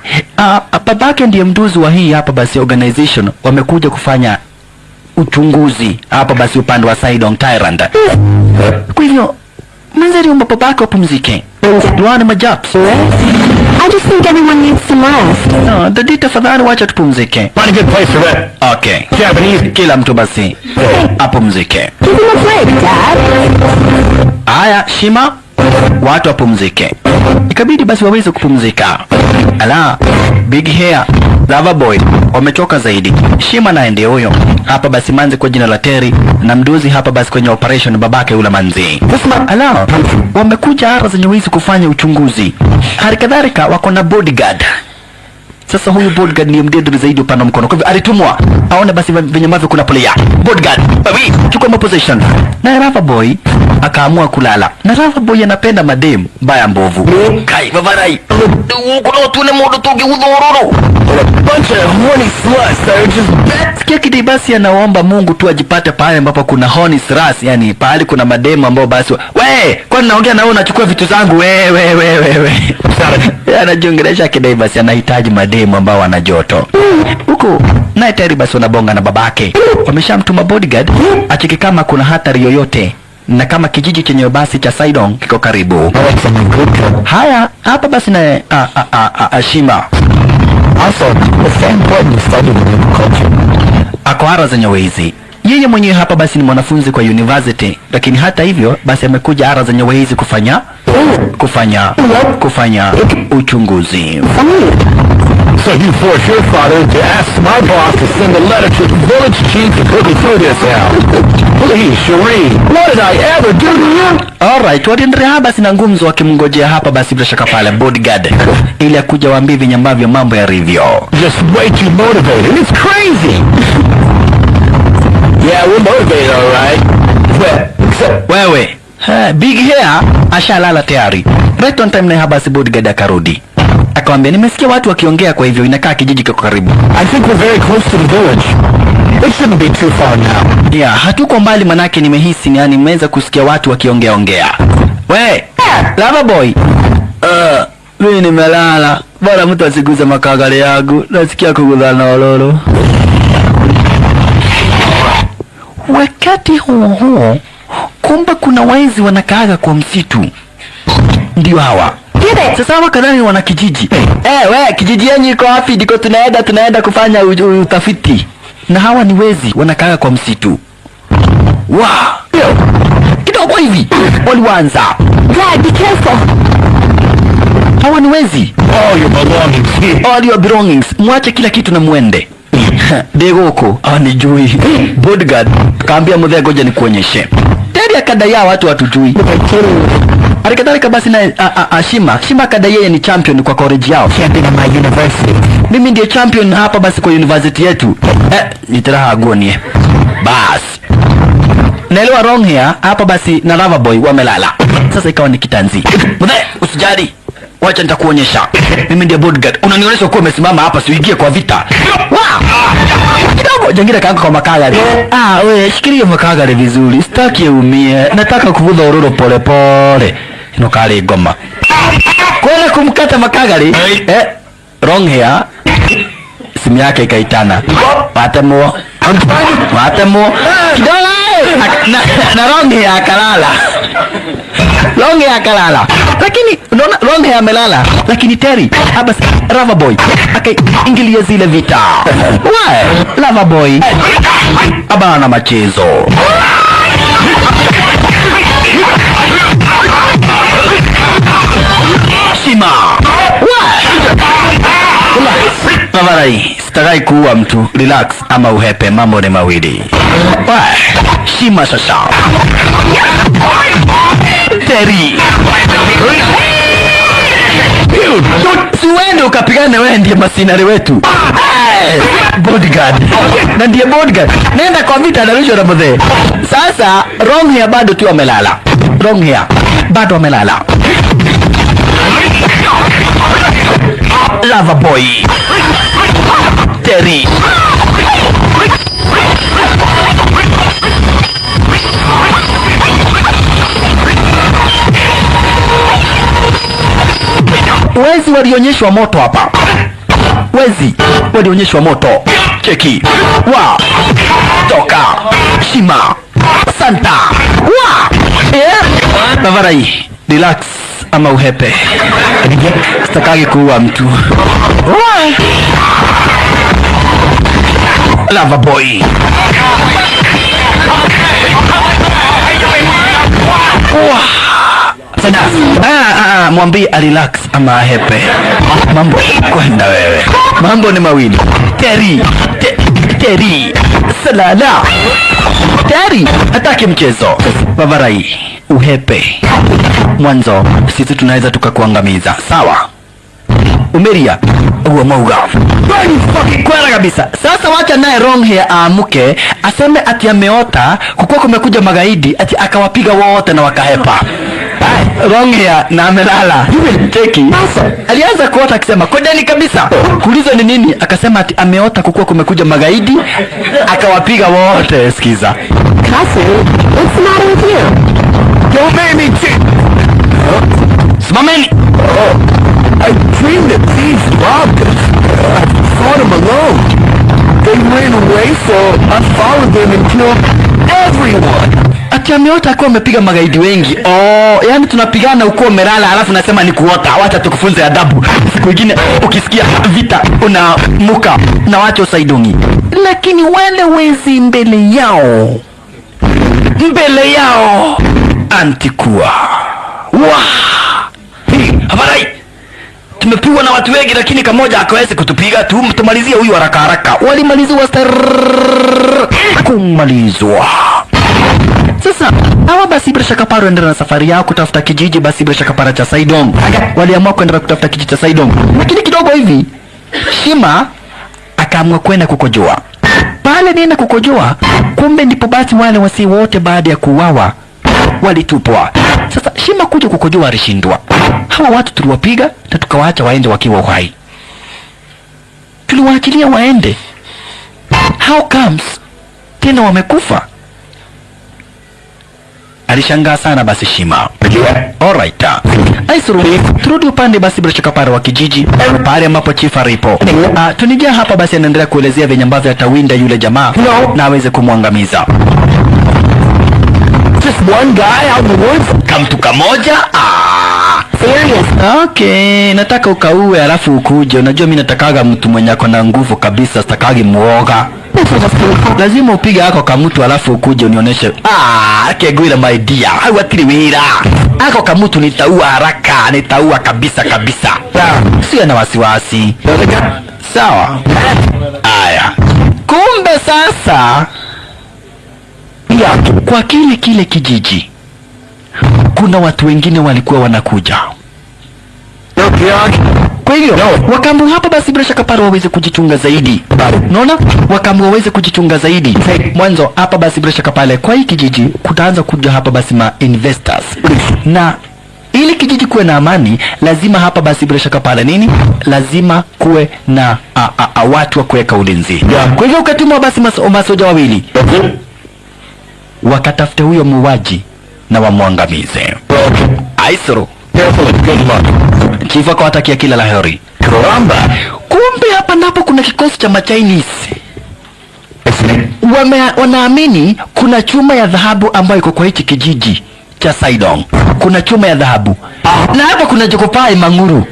A: babake ndiye mduzi wa hii hapa basi organization, wamekuja kufanya uchunguzi hapa basi upande wa Sidong Tyrant. Kwa hivyo manzari umba babake wapumzike. Duane majaps.
C: I just think everyone needs some rest.
A: Dadi tafadhali wacha tupumzike.
B: Find a good place to rest.
A: Okay.
B: Japanese.
A: Kila mtu basi apumzike.
C: Give him a break, Dad.
A: Aya, Shima, watu wapumzike. Ikabidi basi waweze kupumzika. Ala, Big Hair, Lava Boy wamechoka zaidi. Shima naye ndiye huyo. Hapa basi manzi kwa jina la Terry na mduzi hapa basi kwenye operation babake yule manzi. Ala, wamekuja ara zenye wizi kufanya uchunguzi. Halikadhalika wako na bodyguard. Sasa huyu bodyguard ni mdedri zaidi upande mkono. Kwa hivyo alitumwa aone basi venye ambavyo kuna player. Bodyguard, baby, chukua position. Na Lava Boy akaamua kulala. Na Lava Boy anapenda madem baya mbovu. Kai bavarai. Kuna tune modo toge udhororo.
B: A bunch of horny sluts that are just bet.
A: Sikia kidi basi anaomba Mungu tu ajipate pale ambapo kuna horny sluts, yani pale kuna madem ambao basi kwani naongea na wewe unachukua vitu zangu wewe. Anajiongelesha kidai basi anahitaji mademu ambao wana joto. Huko naye Terry basi wanabonga na babake. Wameshamtuma bodyguard acheke kama kuna hatari yoyote na kama kijiji chenye basi cha Sidong kiko karibu. Haya, hapa basi na Shima.
B: Also, it's very important to study the local culture.
A: Ako ara zenye wezi. Yeye mwenyewe hapa basi ni mwanafunzi kwa university, lakini hata hivyo basi amekuja ara zenye wezi kufanya uchunguzi.
B: So you forced your father to ask my boss to send a letter to the village chief to put me through this hell. Please, Shireen, what did I ever do to you?
A: Alright, waliendelea basi na ngumzo wakimngojea hapa basi bila shaka pale bodyguard ili akuja waambie venye ambavyo mambo yalivyo.
B: Just way too motivated. It's crazy. Yeah, we're motivated, all right.
A: Wewe, Big Hair ashalala tayari. Right on time na haba si bodyguard akarudi. Akamwambia nimesikia watu wakiongea, kwa hivyo inakaa kijiji kiko karibu.
B: I think we're very close to the village. It shouldn't be too far now.
A: Yeah, hatuko mbali manake nimehisi yani nimeweza kusikia watu wakiongea. We, Lava Boy. Mimi nimelala. Bora mtu asiguze makagale yangu. Nasikia kugudhana ololo. Wakati huo kumbe kuna waizi wanakaaga kwa msitu. Ndio hawa. Sasa hawa kadhani wana kijiji. We, kijiji yenyu iko wapi? Ndiko tunaenda kufanya utafiti. Na hawa ni wezi wanakaaga kwa msitu. Kidogo hivi walianza.
C: Dad, be careful.
A: Hawa ni wezi.
B: All your belongings here.
A: All your belongings. Mwache kila kitu na muende. Degoko anijui. Bodyguard kaambia mzee ngoja nikuonyeshe. Teddy akadai watu watujui. Alikadhalika basi na Shima kadai yeye ni champion kwa college yao.
B: Champion at my university.
A: Mimi ndiye champion hapa basi kwa university yetu. Nitaraha agonie. Bas. Naelewa wrong here. Hapa basi na Lava Boy wamelala. Sasa ikawa ni kitanzi. Mzee usijali. Wacha nitakuonyesha. Mimi ndiye bodyguard. Unanionyesha uko umesimama hapa siuingie kwa vita. Kidogo jengine kaangu kwa makagari. We shikilia makagari vizuri. Sitaki umie. Nataka kuvuza ururo pole pole. Ino kale goma. Kwele kumkata makagari. Wrong here. Simu yake ikaitana. Watemo. Kidogo. Na wrong here akalala. Long hair akalala. Lakini unaona long hair amelala. Lakini Terry abas Lava Boy akaingilia zile vita. Why? Lava Boy abana machezo. Shima. Why? Mavarai, sitakai kuua mtu. Relax ama uhepe, mambo ni mawili. Why? Shima sasa. Terry. Siwende ukapigane wewe ndiye masinari wetu. Bodyguard. Na ndiye bodyguard. Nenda kwa vita na Rusho na mzee. Sasa wrong here bado tu amelala. Wrong here bado amelala. Lava Boy. Terry. Wezi walionyeshwa moto hapa. Wezi walionyeshwa moto. Cheki. Toka. Shima. Santa. Mavarai. Relax ama uhepe. Sitakagi kuua mtu. Lava Boy. Mwambie relax ama ahepe. Mambo kwenda wewe. Mambo ni mawili. Terry. Salala. Terry hataki mchezo. Mavarai uhepe. Mwanzo sisi tunaweza tukakuangamiza. Sawa? Umeria uwe mauga. Kwela kabisa. Sasa wacha naye wrong here aamuke aseme ati ameota kukuwa kumekuja magaidi ati akawapiga wote na wakahepa. Wrong here na amelala. Cheki. Alianza kuota akisema kodeni kabisa. Kuuliza ni nini? Akasema ati ameota kukuwa kumekuja magaidi akawapiga wote. Sikiza.
C: Cassie, what's the matter with you?
B: Don't make me cheat.
A: Simameni.
B: I dreamed that thieves robbed us. I fought them alone. They ran away, so I followed them and killed everyone.
A: Ati ameota akiwa amepiga magaidi wengi. Yani tunapigana uko umelala alafu nasema ni kuota. Wacha tukufunze adabu. Siku nyingine ukisikia vita unamuka na wacha usaidungi. Lakini wale wezi mbele yao antikuwa. Habarai. Tumepigwa na watu wengi lakini kamoja akaweze kutupiga. Tumalizie huyu haraka haraka. Walimalizwa kumalizwa. Sasa hawa basi bila shaka Paro endelea na safari yao kutafuta kijiji basi bila shaka Para cha Saidom. Waliamua kwenda kutafuta kijiji cha Saidom. Lakini kidogo hivi Shima akaamua kwenda kukojoa. Pale nenda kukojoa, kumbe ndipo basi wale wasi wote baada ya kuuawa walitupwa. Sasa Shima kuja kukojoa alishindwa. Hawa watu tuliwapiga na tukawaacha waende wakiwa uhai. Tuliwaachilia waende. How comes tena wamekufa? Alishangaa sana basi Shima. Alright. Turudi upande basi bila shaka Paro wa kijiji pale ambapo chief alipo. Tunijia hapa basi anaendelea kuelezea venye ambavyo atawinda yule jamaa na aweze kumwangamiza.
B: Just one guy out in the woods?
A: Kamtu kamoja?
C: Serious?
A: Okay, nataka ukauwe alafu ukuje. Unajua mimi natakaga mtu mwenye ako na nguvu kabisa, sitakagi muoga. Lazima upige hako kamutu alafu ukuje unionyeshe. Kegwira my dear. Hawa tiliwira. Hako kamutu nitaua haraka, nitaua kabisa. Sio na wasiwasi. Sawa. Aya. Sasa kwa kile kijiji kuna watu wengine walikuwa wanakuja. Kwa hivyo wakambu hapa basi bila shaka pale waweze kujichunga zaidi. Unaona? Wakambu waweze kujichunga zaidi. Mwanzo hapa basi bila shaka pale kwa hii kijiji kutaanza kuja hapa basi ma investors. Na ili kijiji kuwe na amani lazima hapa basi bila shaka pale nini? Lazima kuwe na watu wa kuweka ulinzi. Kwa hivyo ukatumwa basi masoja wawili. Wakatafute huyo muuaji na wamwangamize. Aisoro. Chifu akawatakia kila la heri. Kumbe hapa napo kuna kikosi cha Machinese. Wanaamini kuna chuma ya dhahabu ambayo iko kwa hichi kijiji cha Saidong. Kuna chuma ya dhahabu. Na hapa kuna Jokopai Manguru.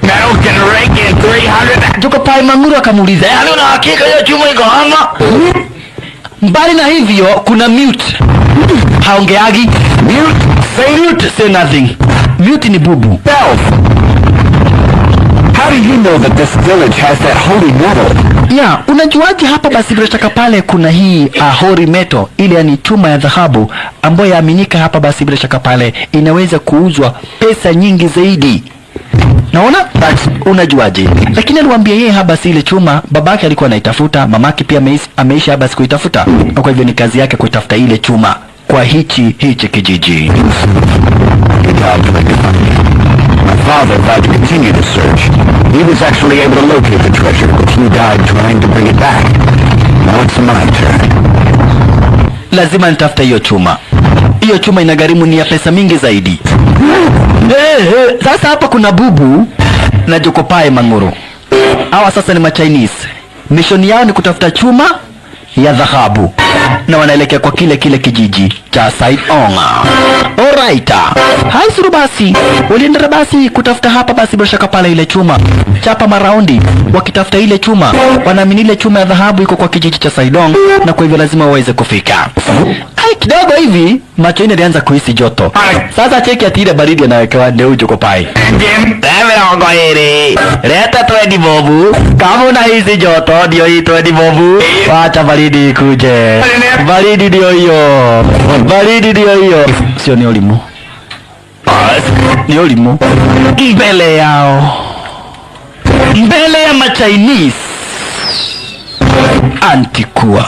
A: Jokopai Manguru akamuuliza, "Yaani una hakika hiyo chuma iko hapa?" Mbali na hivyo kuna Mute. Haongeagi. Mute say nothing. Mute ni bubu.
B: How do you know that this village has that holy metal?
A: Yeah, unajuaje hapa basi bila shaka pale kuna hii holy metal, ile yani chuma ya dhahabu ambayo yaaminika hapa basi bila shaka pale inaweza kuuzwa pesa nyingi zaidi. Naona? Unajuaje? Lakini aliwaambia yeye hapa basi ile chuma babake alikuwa anaitafuta, mamake pia ameisha hapa basi kuitafuta. Na kwa hivyo ni kazi yake kuitafuta ile chuma kwa hichi kijiji.
B: My father vowed to continue the search. He was actually able to locate the treasure, but he died trying to bring it back. Now it's my turn.
A: Lazima nitafuta hiyo chuma. Hiyo chuma inagharimu ni ya pesa mingi zaidi. Sasa hapa kuna bubu na Jokopai Manguru. Hawa sasa ni Machinese. Mission yao ni kutafuta chuma ya dhahabu. Na wanaelekea kwa kile kijiji cha Saidong. Alright. Haisuru basi. Waliendelea basi kutafuta hapa basi bila shaka pale ile chuma. Chapa maraundi wakitafuta ile chuma. Wanaamini ile chuma ya dhahabu iko kwa kijiji cha Saidong na kwa hivyo lazima waweze kufika. Kidogo hivi macho ine alianza kuhisi joto. Sasa cheki ati ile baridi anawekewa ndio Jokopai. Leta 20 bobu. Kama unahisi joto ndio hii 20 bobu. Wacha baridi ikuje. Baridi ndio hiyo. Baridi ndio hiyo. Sio ni olimu. Ni olimu. Mbele yao. Mbele ya Machinese. Antikua.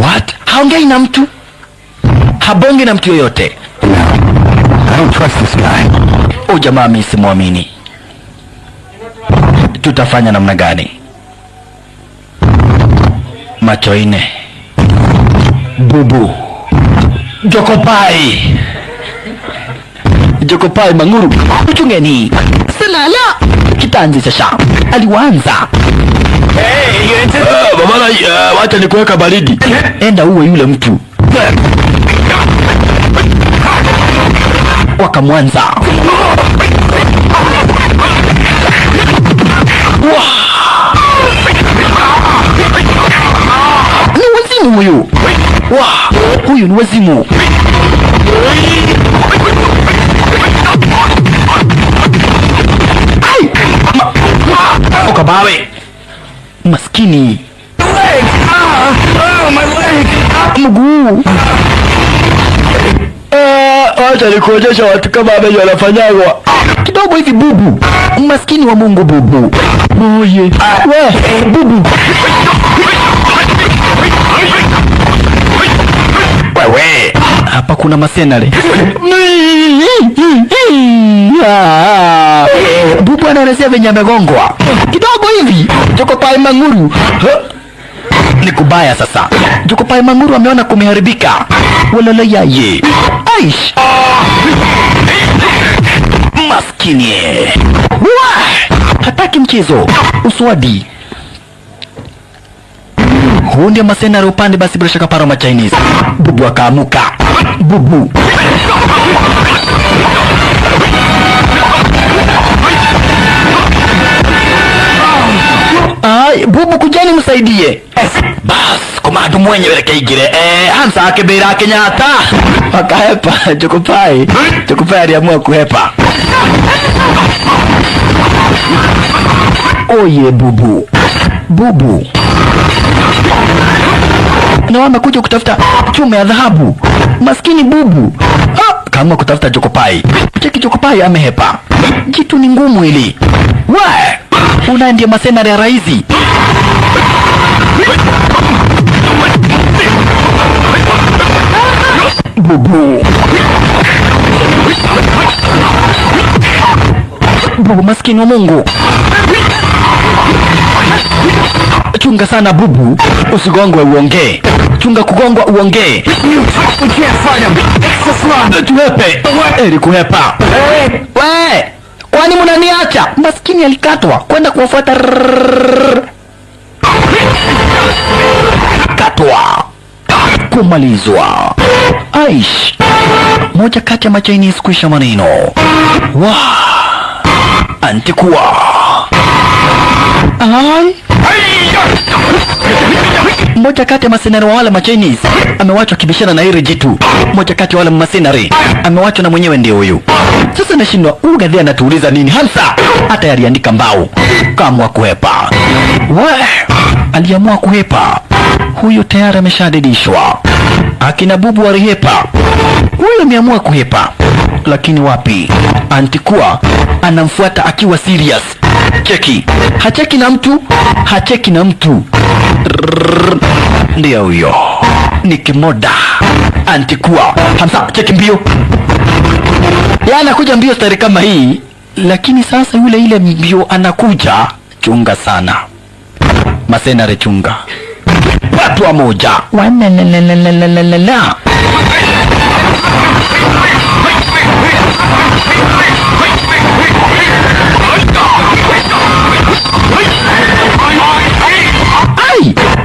A: What? Haongei na mtu? Habongi na mtu yoyote?
B: I don't trust this guy.
A: Jamaa mimi simuamini. Tutafanya namna gani? Macho ine. Bubu. Jokopai. Jokopai Manguru. Uchungeni. Salala. Kitanzi sasa. Aliwanza. Babala, wacha nikuweka baridi. Enda uwe yule mtu. Wakamwanza. Ni wazimu huyu. Huyu ni wazimu. Okabawe. Maskini. Mguu. Acha nikuonyesha watu kama ambavyo wanafanyagwa. Kidogo hivi bubu. Maskini wa Mungu bubu. Oye. Bubu. Wewe. Hapa kuna masenare. Bubu anaelezea venye amegongwa. Kidogo hivi. Jokopai Manguru. Ni kubaya sasa. Jokopai Manguru ameona kumeharibika. Walala yaye. Aish. Maskini. Hataki mchezo. Uswadi. Huu ndio masenari upande basi bila shaka paro Machinese. Bubu akaamuka. Bubu. Bubu kujeni msaidie. Bas, komando mwenye wele keigire. Hamsa akebera Kenyatta. Wakahepa, Jokopai. Jokopai aliamua kuhepa. Oye bubu. bubu na wamekuja kutafuta chuma ya dhahabu. Maskini bubu kaamua kutafuta Jokopai. Cheki Jokopai amehepa. Jitu ni ngumu hili. Una ndiye masenari ya raisi. Bubu maskini wa Mungu. Chunga sana bubu, usigongwe uongee. Chunga kugongwa uongee. Tuhepe. Eri kuhepa. Kwani mnaniacha? Maskini alikatwa kwenda kuwafuata. Katwa. Kumalizwa. Aish. Moja kati ya Machinese kuisha maneno. Antikuwa. Moja kati ya masenari wa wale Machinese amewachwa kibishana na hili jitu. Moja kati ya wale masenari amewachwa na mwenyewe ndio huyu. Sasa nashindwa ugadhia anatuuliza nini? Hamsa hata yaliandika mbao kama kuhepa. Aliamua kuhepa. Huyu tayari ameshadidishwa. Akina bubu walihepa. Huyu ameamua kuhepa. Lakini wapi? Antikuwa anamfuata akiwa serious. Cheki. Hacheki na mtu. Hacheki na mtu. Ndio huyo. Ni kimoda. Antikuwa. Hamsa cheki mbio. Anakuja mbio stari kama hii. Lakini sasa yule ile mbio anakuja. Chunga sana. Masenare chunga. Watu wa moja. Wanalalalalalalala.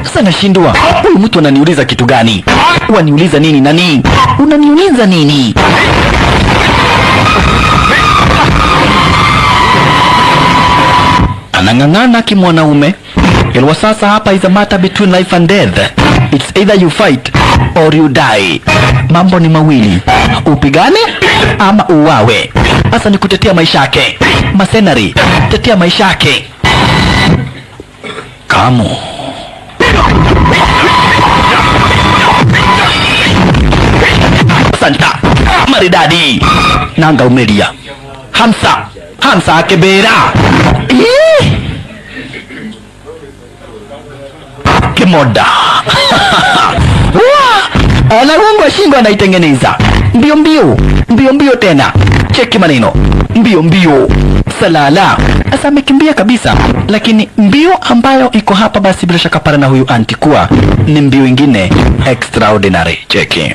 A: Sasa nashindwa. Huyu mtu ananiuliza kitu gani? Waniuliza nini nani? Unaniuliza nini? Anang'ang'ana kimwanaume. Ilwa sasa hapa is a matter between life and death. It's either you fight or you die. Mambo ni mawili. Upigane ama uwawe. Sasa ni kutetea maisha yake. Masenari, tetea maisha yake. Kamu. Santa maridadi nanga umelia. Hamsa akebera. Kimoda. Anagongwa shingo anaitengeneza. Mbio tena. Cheki maneno. Mbio. Salala. Asa amekimbia kabisa. Lakini mbio ambayo iko hapa basi bila shaka para na huyu Antikuwa ni mbio ingine extraordinary. Cheki.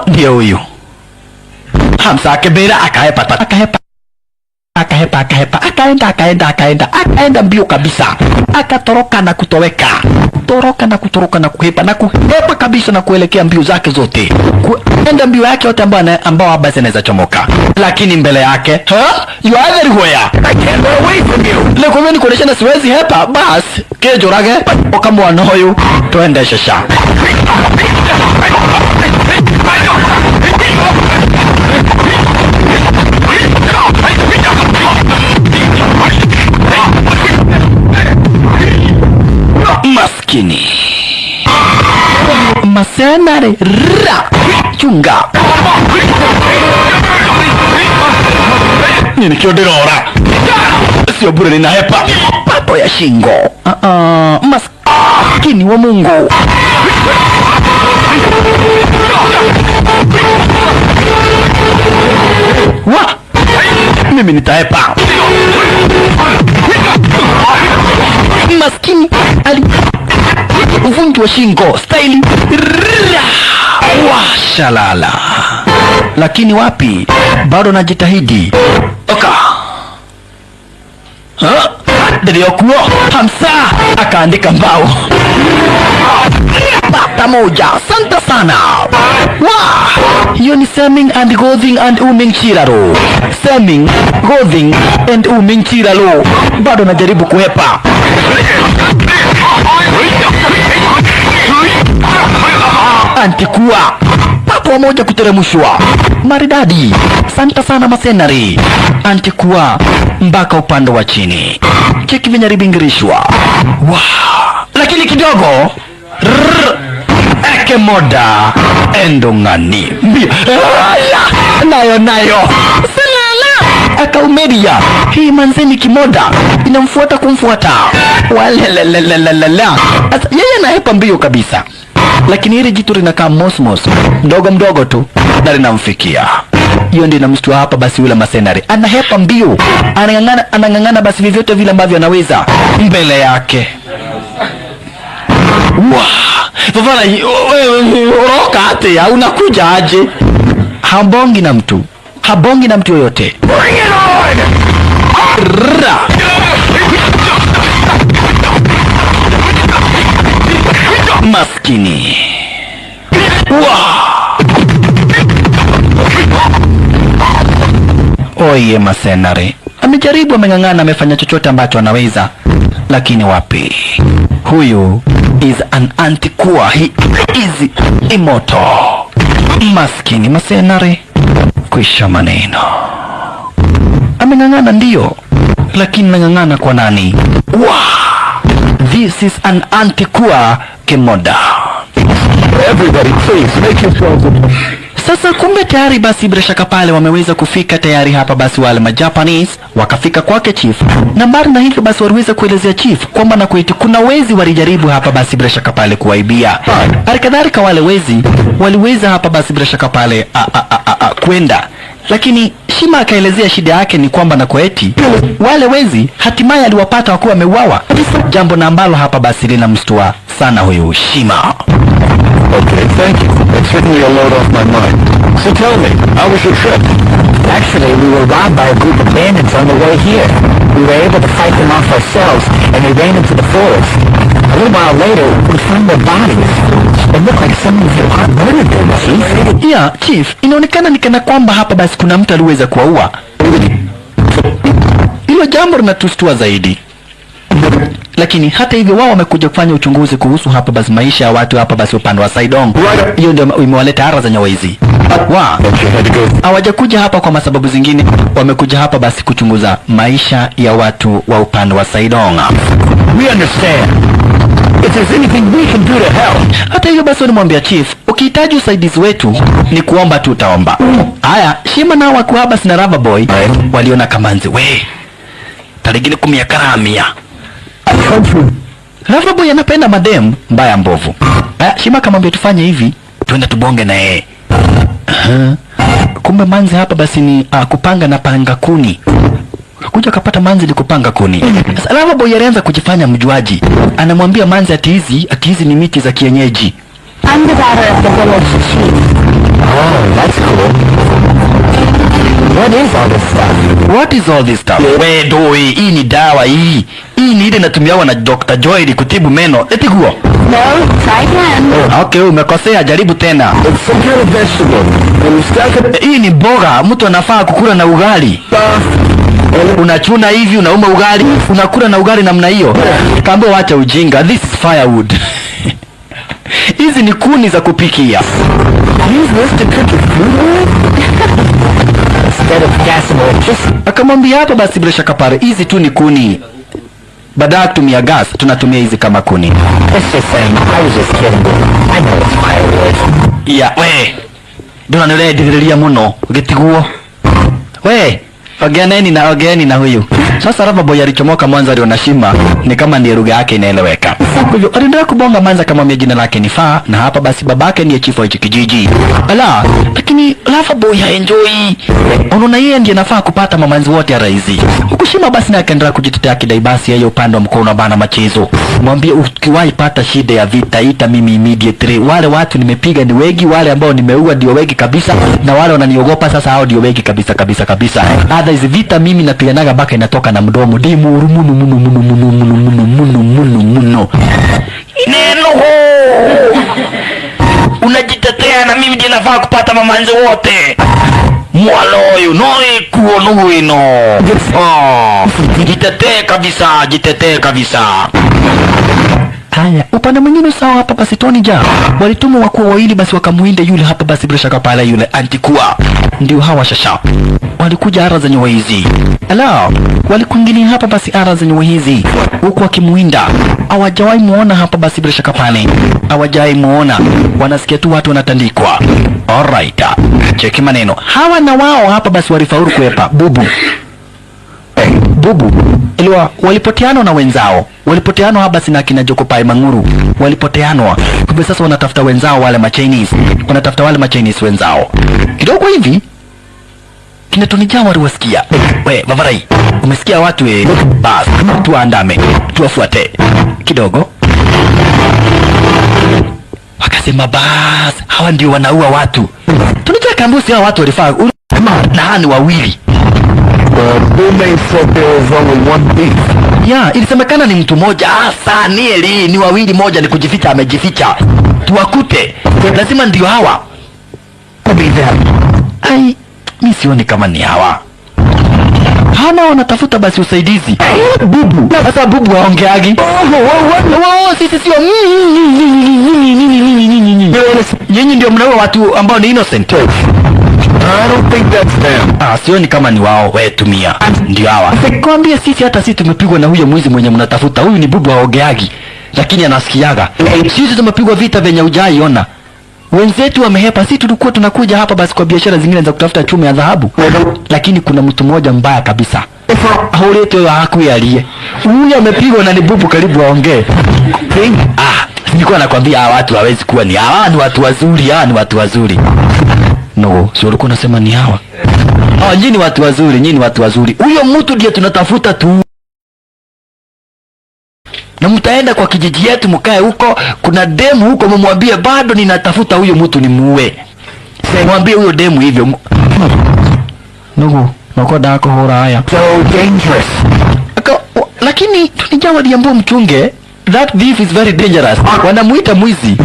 A: Ndio huyu. Hamsa akebera akahepa. Akaenda mbio kabisa. Akatoroka na kutoweka. Toroka na kuhepa kabisa na kuelekea mbio zake zote. Kuenda mbio yake yote ambao basi anaweza chomoka. Lakini mbele yake, you are everywhere. I can't go away from you. Leko mimi nikuonesha na siwezi hepa bas. Kejo rage okamwana huyu twende shasha. Maskini masenare chunga nini kioderora sio bure ninahepa papo ya shingo. Maskini wa Mungu. Mimi nitahepa. Maskini uvunjwa shingo staili shalala. Lakini wapi, bado najitahidi. Niliokuwa Hamsa akaandika mbao bata moja. Santa sana. Hiyo ni Seming and Gothing and Uming Chiralo. Seming, Gothing and Uming Chiralo. Bado najaribu kuhepa. Antikuwa papo kwa moja kuteremshwa. Maridadi. Asante sana masenari. Antikuwa mpaka upande wa chini. Cheki vinyaribingirishwa. Wow. Lakini kidogo Kemoda endongani mbio nayo salala akaumeria hii manzeni Kimoda inamfuata kumfuata walelelelelelala. Yeye anahepa mbio kabisa, lakini hili jitu linakaa mosmos mdogo tu na linamfikia. Hiyo ndio inamshtua hapa basi. Yule masenari anahepa mbio, anang'ang'ana basi vyovyote vile ambavyo anaweza mbele yake. Wow. Fafana, uroka ate ya unakuja aje? Habongi na mtu yoyote.
B: Bring it
A: on! Maskini. Wow. Oye masenari amejaribu, ameng'ang'ana, amefanya chochote ambacho anaweza, lakini wapi. Huyu is an Antikuwa. He is immortal. Maskini masenari, kwisha maneno. Ameng'ang'ana ndio, lakini nang'ang'ana kwa nani? Wow! This is an Antikuwa Kemoda.
B: Everybody please make yourselves at home.
A: Sasa kumbe tayari basi bila shaka pale wameweza kufika tayari hapa basi wale majapanese wakafika kwake chief. Na mbali na hivyo basi waliweza kuelezea chief kwamba na kuiti kuna wezi walijaribu hapa basi bila shaka pale kuwaibia. Halikadhalika wale wezi waliweza hapa basi bila shaka pale kwenda. Lakini Shima akaelezea shida yake ni kwamba na kueti wale wezi hatimaye aliwapata wakuwa wameuawa. Jambo na ambalo hapa basi linamstua sana huyu Shima.
B: Okay, thank you. That's certainly a load off my mind. So tell me, how was your trip?
C: Actually, we were robbed by a group of bandits on the way here. We were able to fight them off ourselves, and we ran into the forest. A little while later, we found their bodies. It looked like someone had murdered them, Chief.
A: Yeah, Chief, inaonekana ni kana kwamba hapa basi kuna mtu aliweza kuwaua. Hilo jambo linatustua zaidi. Lakini hata hivyo wao wamekuja kufanya uchunguzi kuhusu hapa basi maisha ya watu hapa basi upande wa Saidong. Hiyo ndio imewaleta hara za nyawaizi. Hawajakuja hapa kwa masababu zingine, wamekuja hapa basi kuchunguza maisha ya watu wa upande wa Saidong.
B: We understand. If there's anything we can do to help.
A: Hata hivyo basi walimwambia chief, ukihitaji usaidizi wetu ni kuomba tu utaomba. Haya, Shima na wakuhaba sina Rava Boy waliona kamanzi we. Taligini kumia karamia. Rava Boy anapenda madem mbaya mbovu. Shima kamwambia tufanye hivi, tuenda tubonge na yeye. Kumbe manzi hapa basi ni kupanga na panga kuni. Kuja kapata manzi ni kupanga kuni. Sasa Rava Boy alianza kujifanya mjuaji. Anamwambia manzi ati hizi ni miti za kienyeji.
C: I'm the daughter of the village chief.
B: Oh, that's cool.
C: What is all this stuff?
A: What is all this stuff? We doi, hii ni dawa hii. Hii ni ile inatumiwa na Dr. Joy kutibu meno. Eti huo?
C: No, try again.
A: Okay, umekosea, jaribu tena.
B: It's some kind of vegetable. And you stack it
A: Hii ni mboga, mtu anafaa kukula na ugali. Unachuna hivi, unauma ugali, unakula na ugali namna hiyo. Kaambia wacha ujinga. This is firewood. Hizi ni kuni za kupikia.
B: use this to cook your food with?
C: Instead of gas and electricity.
A: Akamwambia hapa basi bila shaka pale, hizi tu ni kuni. Badala kutumia gas, tunatumia hizi kama kuni.
C: It's just saying, I was just kidding. I know it's firewood.
A: Yeah, we. Dona nile divilia muno, gitiguo. We, ogeeni na huyu. Sasa Rava Boy alichomoka mwanzo aliona Shima ni kama ndiye lugha yake inaeleweka. Kwa hivyo aliendelea kubonga manza kama jina lake ni Faa, na hapa basi babake ndiye chifu wa hichi kijiji. Ala, lakini Rava Boy haenjoy. Unaona yeye ndiye anafaa kupata mamanzi wote ya raizi. Huku Shima basi naye akaendelea kujitetea kidai basi yeye upande wa mkono bana machezo. Mwambie ukiwahi pata shida ya vita ita mimi immediately. Wale watu nimepiga ni wengi, wale ambao nimeua ndio wengi kabisa, na wale wananiogopa sasa hao ndio wengi kabisa. Hizi vita mimi napiganaga mpaka inatoka na mdomo dimu munu. Neno unajitetea na mimi ndiye nafaa kupata mamanzi wote. Mwaloyo noi kuonu ino. Jitetee kabisa. Haya, upande mwingine sawa hapa basi Tony Jaa walituma wakuu wawili basi wakamuinde yule hapa basi bila shaka pale yule Antikua. Ndio hawa shasha. Walikuja ara za nyua hizi. Ala, walikuingilia hapa basi ara za nyua hizi. Huku wakimuinda. Hawajawahi muona hapa basi bila shaka pale. Hawajawahi muona. Wanasikia tu watu wanatandikwa. Alright. Cheki maneno. Hawa na wao hapa basi walifaulu kuepa. Bubu. Bubu iliwa walipoteanwa na wenzao, walipoteanwa hapa sina kina Jokopai Manguru, walipoteanwa. Kumbe sasa wanatafuta wenzao wale ma Chinese, wanatafuta wale ma Chinese wenzao. Kidogo hivi kina Tony Jaa waliwasikia. We Vavarai, umesikia watu bas, tuandame, tuwafuate kidogo. Wakasema bas, hawa ndio wanaua watu. Tunataka kambusi hawa watu walifaa na hani wawili.
B: They said there was only one thief.
A: Ya, ilisemekana ni mtu moja. Sasa ni wawili, moja ni kujificha amejificha. Tuwakute. Lazima ndio hawa. Ai, mimi sioni kama ni hawa. Hana wanatafuta basi usaidizi. Bubu. Sasa bubu waongeagi. Wao sisi sio. Nyinyi ndio mnaua watu ambao ni innocent.
B: I don't think that's them.
A: Sioni kama ni wao. Wewe tumia. Ndio hawa. Kwambia sisi hata sisi tumepigwa na huyo mwizi mwenye mnatafuta. Huyu ni bubu waongeagi. Lakini anasikiaga. Sisi tumepigwa vita venye hujaiona. Wenzetu wamehepa, sisi tulikuwa tunakuja hapa basi kwa biashara zingine za kutafuta chuma ya dhahabu. Lakini kuna mtu mmoja mbaya kabisa. Haulete hakuyalie. Huyu amepigwa na ni bubu karibu waongee. Nilikuwa nakwambia hawa watu hawezi kuwa ni hawa, ni watu wazuri, ni watu wazuri. No, sio ulikuwa unasema ni hawa. Nyinyi watu wazuri, nyinyi watu wazuri. Huyo mtu ndiye tunatafuta tu. Na mtaenda kwa kijiji yetu mkae huko, kuna demu huko mumwambie bado ninatafuta huyo mtu nimuue. Mwambie huyo demu hivyo. Noko dako hora haya.
B: So dangerous.
A: Lakini tulijawa diambo mchunge. That thief is very dangerous. Wanamuita mwizi.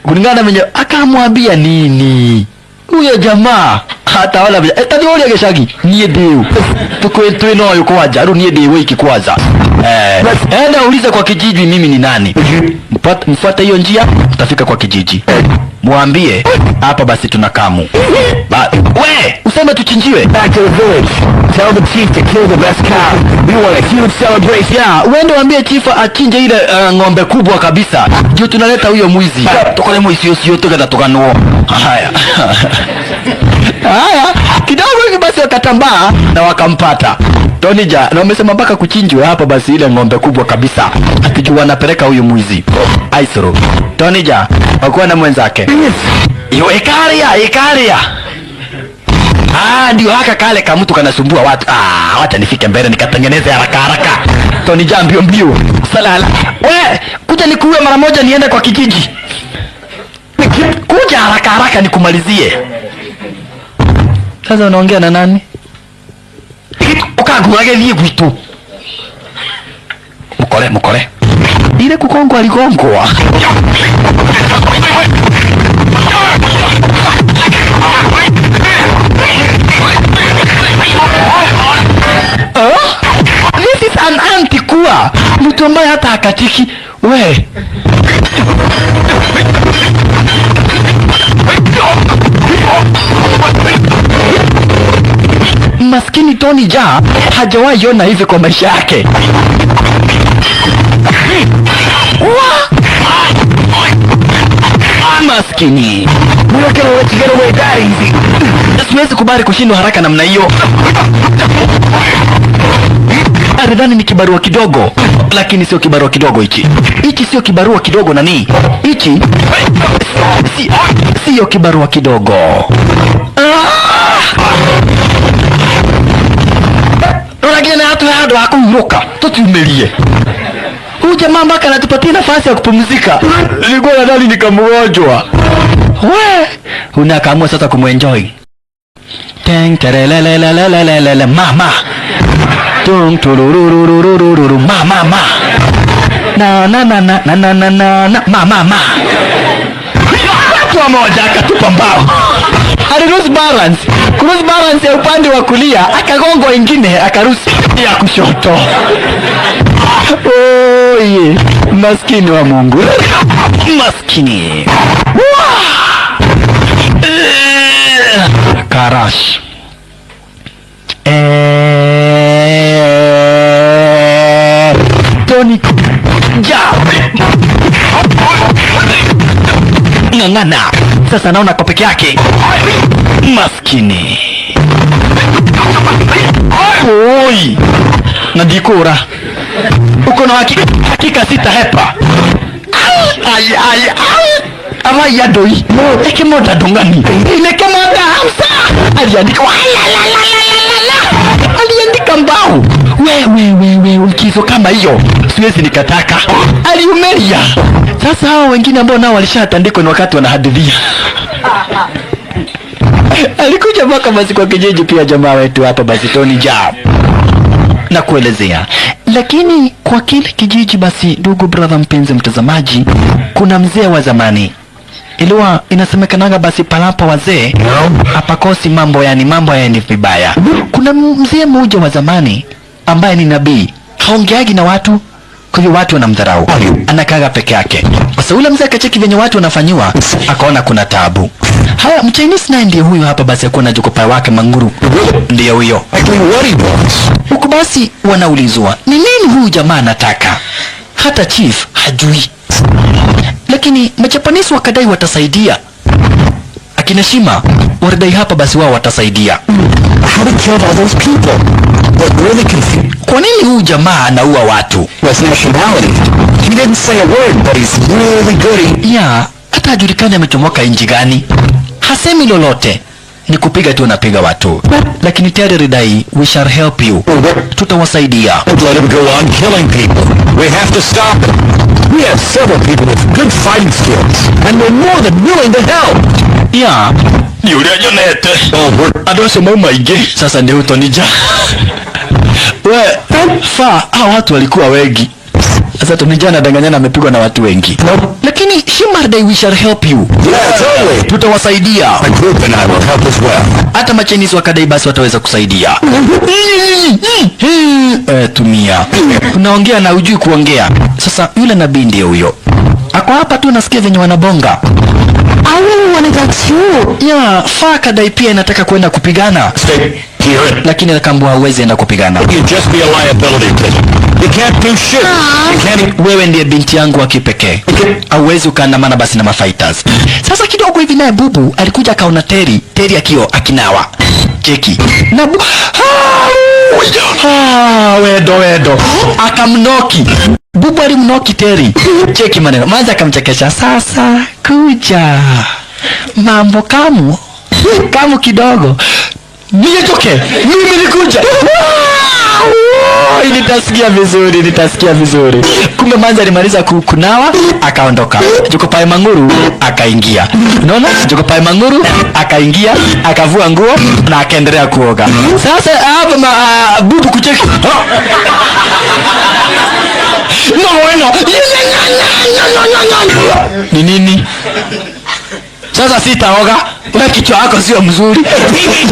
A: Kulingana mwenye akamwambia nini? Huyo jamaa hata wala tadi wale geshagi nie deu tukwe no yuko wajaru nie deu iki kwanza enda uliza kwa kijiji mimi ni nani. Mfuate hiyo njia utafika kwa kijiji, mwambie hapa basi tunakamu we useme tuchinjiwe.
B: Back to the village. Tell the chief to kill the best cow. We want a huge celebration.
A: Uende waambie chief achinje ile ng'ombe kubwa kabisa. Ndio tunaleta huyo mwizi. Tokole mwizi sio toka tukanuo. Haya. Kidogo hivi basi wakatambaa na wakampata Tony Jaa, na umesema mpaka kuchinjwe hapa basi ile ng'ombe kubwa kabisa. Akijua wanapeleka huyu mwizi. Aisoro. Tony Jaa wakuwa na mwenzake. Iyo ikaria. Ndio haka kale kama mtu kanasumbua watu. Wacha nifike mbele nikatengeneze haraka. Tony Jaa mbio. Salala. We, kuja nikuue mara moja niende kwa kijiji. Kuja haraka nikumalizie. Sasa unaongea na nani? Ukagurage vie gwitu. Mukore. Ile kukongwa aligongwa. This is an Antikua. Mtu ambaye hata hakatiki. We. Maskini Tony Jaa hajawahi ona hivi kwa maisha yake. Maskini.
B: We're not gonna let you get away that easy.
A: Siwezi kubali kushindwa haraka namna hiyo. Aridhani ni kibarua kidogo, lakini sio kibarua kidogo hichi. Hichi sio kibarua kidogo nani? Hichi sio kibarua kidogo. Unagena hatu hakumruka. Tutumelie. Huyu jamaa mpaka anatupatia nafasi ya kupumzika. Nilikuwa nadhani nikamgonjwa. We, unakamua sasa kumuenjoy. Teng terelelelelelelele mama. Tung tururururururu mama. Na mama. Kwa moja akatupa mbao. Aliruhusu balance ya upande wa kulia, akagongwa ingine, akaruhusu ya kushoto. Maskini wa Mungu. Maskini. Karash. Tony. Ja. Ngangana. Sasa naona kwa peke yake. Maskini. Oi. Nadikura. Uko na hakika sitahepa. Ay. Ama ya doi. Eke moda dongani. Ineke moda hamsa. Aliandika aliandika mbao. We ukizo kama hiyo siwezi nikataka. Aliumeria. Sasa hao wengine ambao nao walishatandikwa ni wakati wanahadithia. Alikuja mpaka basi kwa kijiji pia jamaa wetu hapa basi Tony Jaa na kuelezea. Lakini kwa kile kijiji basi, ndugu brother mpenzi mtazamaji, kuna mzee wa zamani. Iliwa inasemekanaga basi palapo wazee hapakosi mambo, yani mambo yani vibaya. Kuna mzee mmoja wa zamani ambaye ni nabii, haongeagi na watu, kwa hiyo watu wanamdharau, anakaga peke yake. Sasa ule mzee akacheki venye watu wanafanywa, akaona kuna taabu. Haya, Mchinese naye ndiye huyu hapa basi, akuwa na jokopai wake Manguru, ndiye huyo. Huku basi wanaulizwa ni nini huyu jamaa anataka, hata chief hajui. Lakini Majapanese wakadai watasaidia. Akina Shima waradai hapa basi wao watasaidia. Kwa nini huyu jamaa anaua watu? Ya, hata hajulikani amechomoka nchi gani. Hasemi lolote, ni kupiga tu anapiga watu. Lakini tayari ridai, we shall help you. Tutawasaidia.
B: Let him go on killing people. We have to stop him. We have several people with good fighting skills, and we're more than willing to help.
A: Ya, ni ule ajonete. Adose mama ige. Sasa ndio Tony Jaa. Hao watu walikuwa wengi. Sasa Tony Jaa anadanganyana amepigwa na watu wengi. Lakini Shimardai, we shall help you.
B: Yeah, totally.
A: Tutawasaidia.
B: My group and I will help as well.
A: Hata Machinese wakadai basi wataweza kusaidia. Tumia. Unaongea na ujui kuongea. Sasa yule nabii ndiye huyo. Ako hapa tu nasikia venye wanabonga.
D: I really want to go too.
A: Ya, Faka dai pia inataka kwenda kupigana.
B: Stay here.
A: Lakini akaambiwa hawezi enda kupigana.
B: You just be a liability to them. You can't do shit. You can't.
A: Wewe ndiye binti yangu wa kipekee. Hauwezi ukaandamana basi na mafighters. Sasa kidogo hivi naye Bubu alikuja akaona Terry akio akinawa. Cheki. Na wedo. Akamnoki. Bubu alimnoki Terry. Cheki maneno. Maza akamchekesha. Sasa kuja. Mambo kamu kidogo. Nitoke. Mimi nikuja. Nitasikia vizuri. Kumbe Manza alimaliza kunawa akaondoka. Jokopai Manguru akaingia. Unaona? Jokopai Manguru akaingia, akavua nguo na akaendelea kuoga. Sasa hapa Bubu kucheki. No. Ni nini? Sasa sitaoga. Wewe kichwa yako sio mzuri.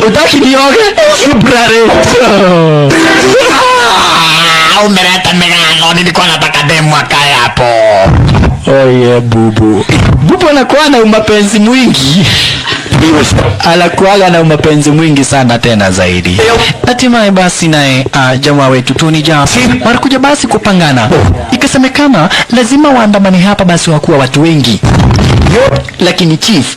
A: Utaki nioge? Brare. Umeleta migano, nilikuwa nataka demu akae hapo. Oye Bubu. Bubu anakuwa na umapenzi mwingi. Alakuaga na umapenzi mwingi sana tena zaidi. Hatimaye basi naye jamaa wetu Tony Jaa wanakuja basi kupangana. Ikasemekana lazima waandamani hapa basi wakuwa watu wengi. Lakini chief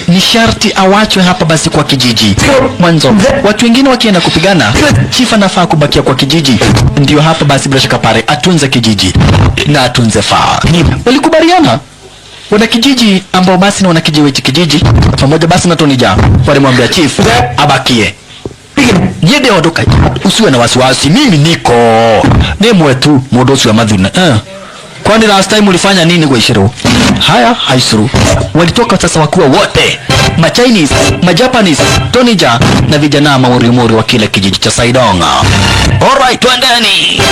A: ni sharti awachwe hapa basi kwa kijiji. Mwanzo watu wengine wakienda kupigana, chief anafaa kubakia kwa kijiji. Ndio hapa basi bila shaka pale atunze kijiji na atunze faa. Walikubaliana wana kijiji ambao basi na wana kijiji pamoja basi na Tony Jaa walimwambia chief abakie. Yede ondoka, usiwe na wasiwasi, mimi niko nemwe tu modosi wa madhuna. Kwani last time ulifanya nini kwa Ishiro? Haya, haisuru. Walitoka sasa wakuwa wote Ma-Chinese, Ma-Japanese, Tony Jaa na vijana mauri wa kile kijiji cha Saidonga. Alright, twendeni.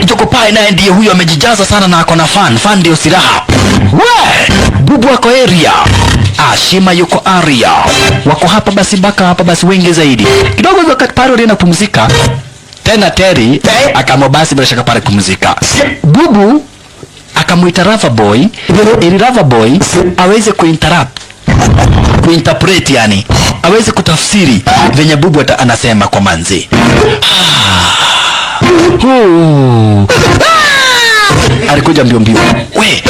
A: Jokopai naye ndiye huyo amejijaza sana na ako na fan ndio silaha. Bubu wako area. Shima yuko area. Wako hapa basi baka hapa basi wengi zaidi. Kidogo wakati pale walienda kupumzika. Tena Terry akamwambia basi bila shaka pale kupumzika. Bubu akamuita Loverboy ili Loverboy aweze kuinterpret, yani aweze kutafsiri venye bubu anasema kwa manzi. Alikuja mbio we,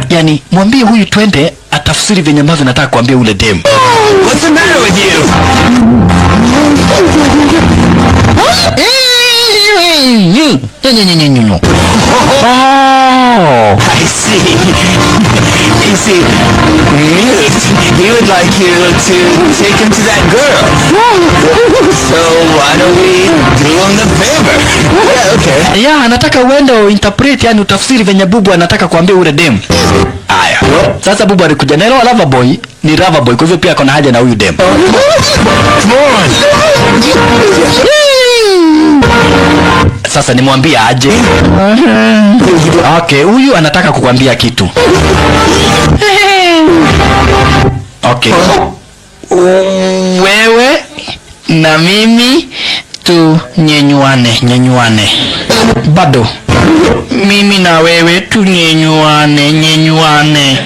A: yani mwambie huyu twende atafsiri venye ambavyo nataka kuambia ule dem.
B: What's the matter with you?
A: Oh,
B: I see. You see, Mute, he would like you to take him to that girl. So why don't we do him the favor? Yeah, okay.
A: yeah, anataka uende interpret, yani utafsiri venye bubu anataka kuambia ule dem. Aya. Sasa bubu alikuja na Loverboy ni Loverboy, kwa hivyo pia kuna haja na huyu dem.
B: Come on.
A: Sasa nimwambie aje? Okay, huyu anataka kukwambia kitu. Okay. Wewe na mimi tu nyenyuane. Bado. Mimi na wewe tu nyenyuane.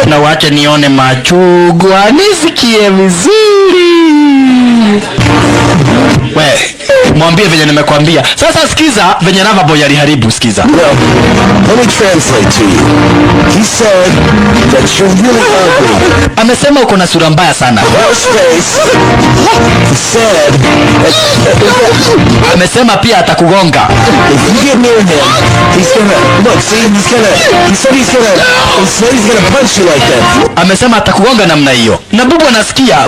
A: Na wacha nione machungwa, nisikie vizuri. We, mwambie venye nimekwambia. Sasa sikiza venye Loverboy aliharibu, sikiza.
B: Well, let me translate to you. He said that you're really ugly.
A: Amesema uko na sura mbaya sana.
B: Well, space. He said
A: Amesema pia atakugonga.
B: if you get near him, he's gonna he said he's gonna punch you like that.
A: Amesema atakugonga namna hiyo. Na bubu anasikia. Na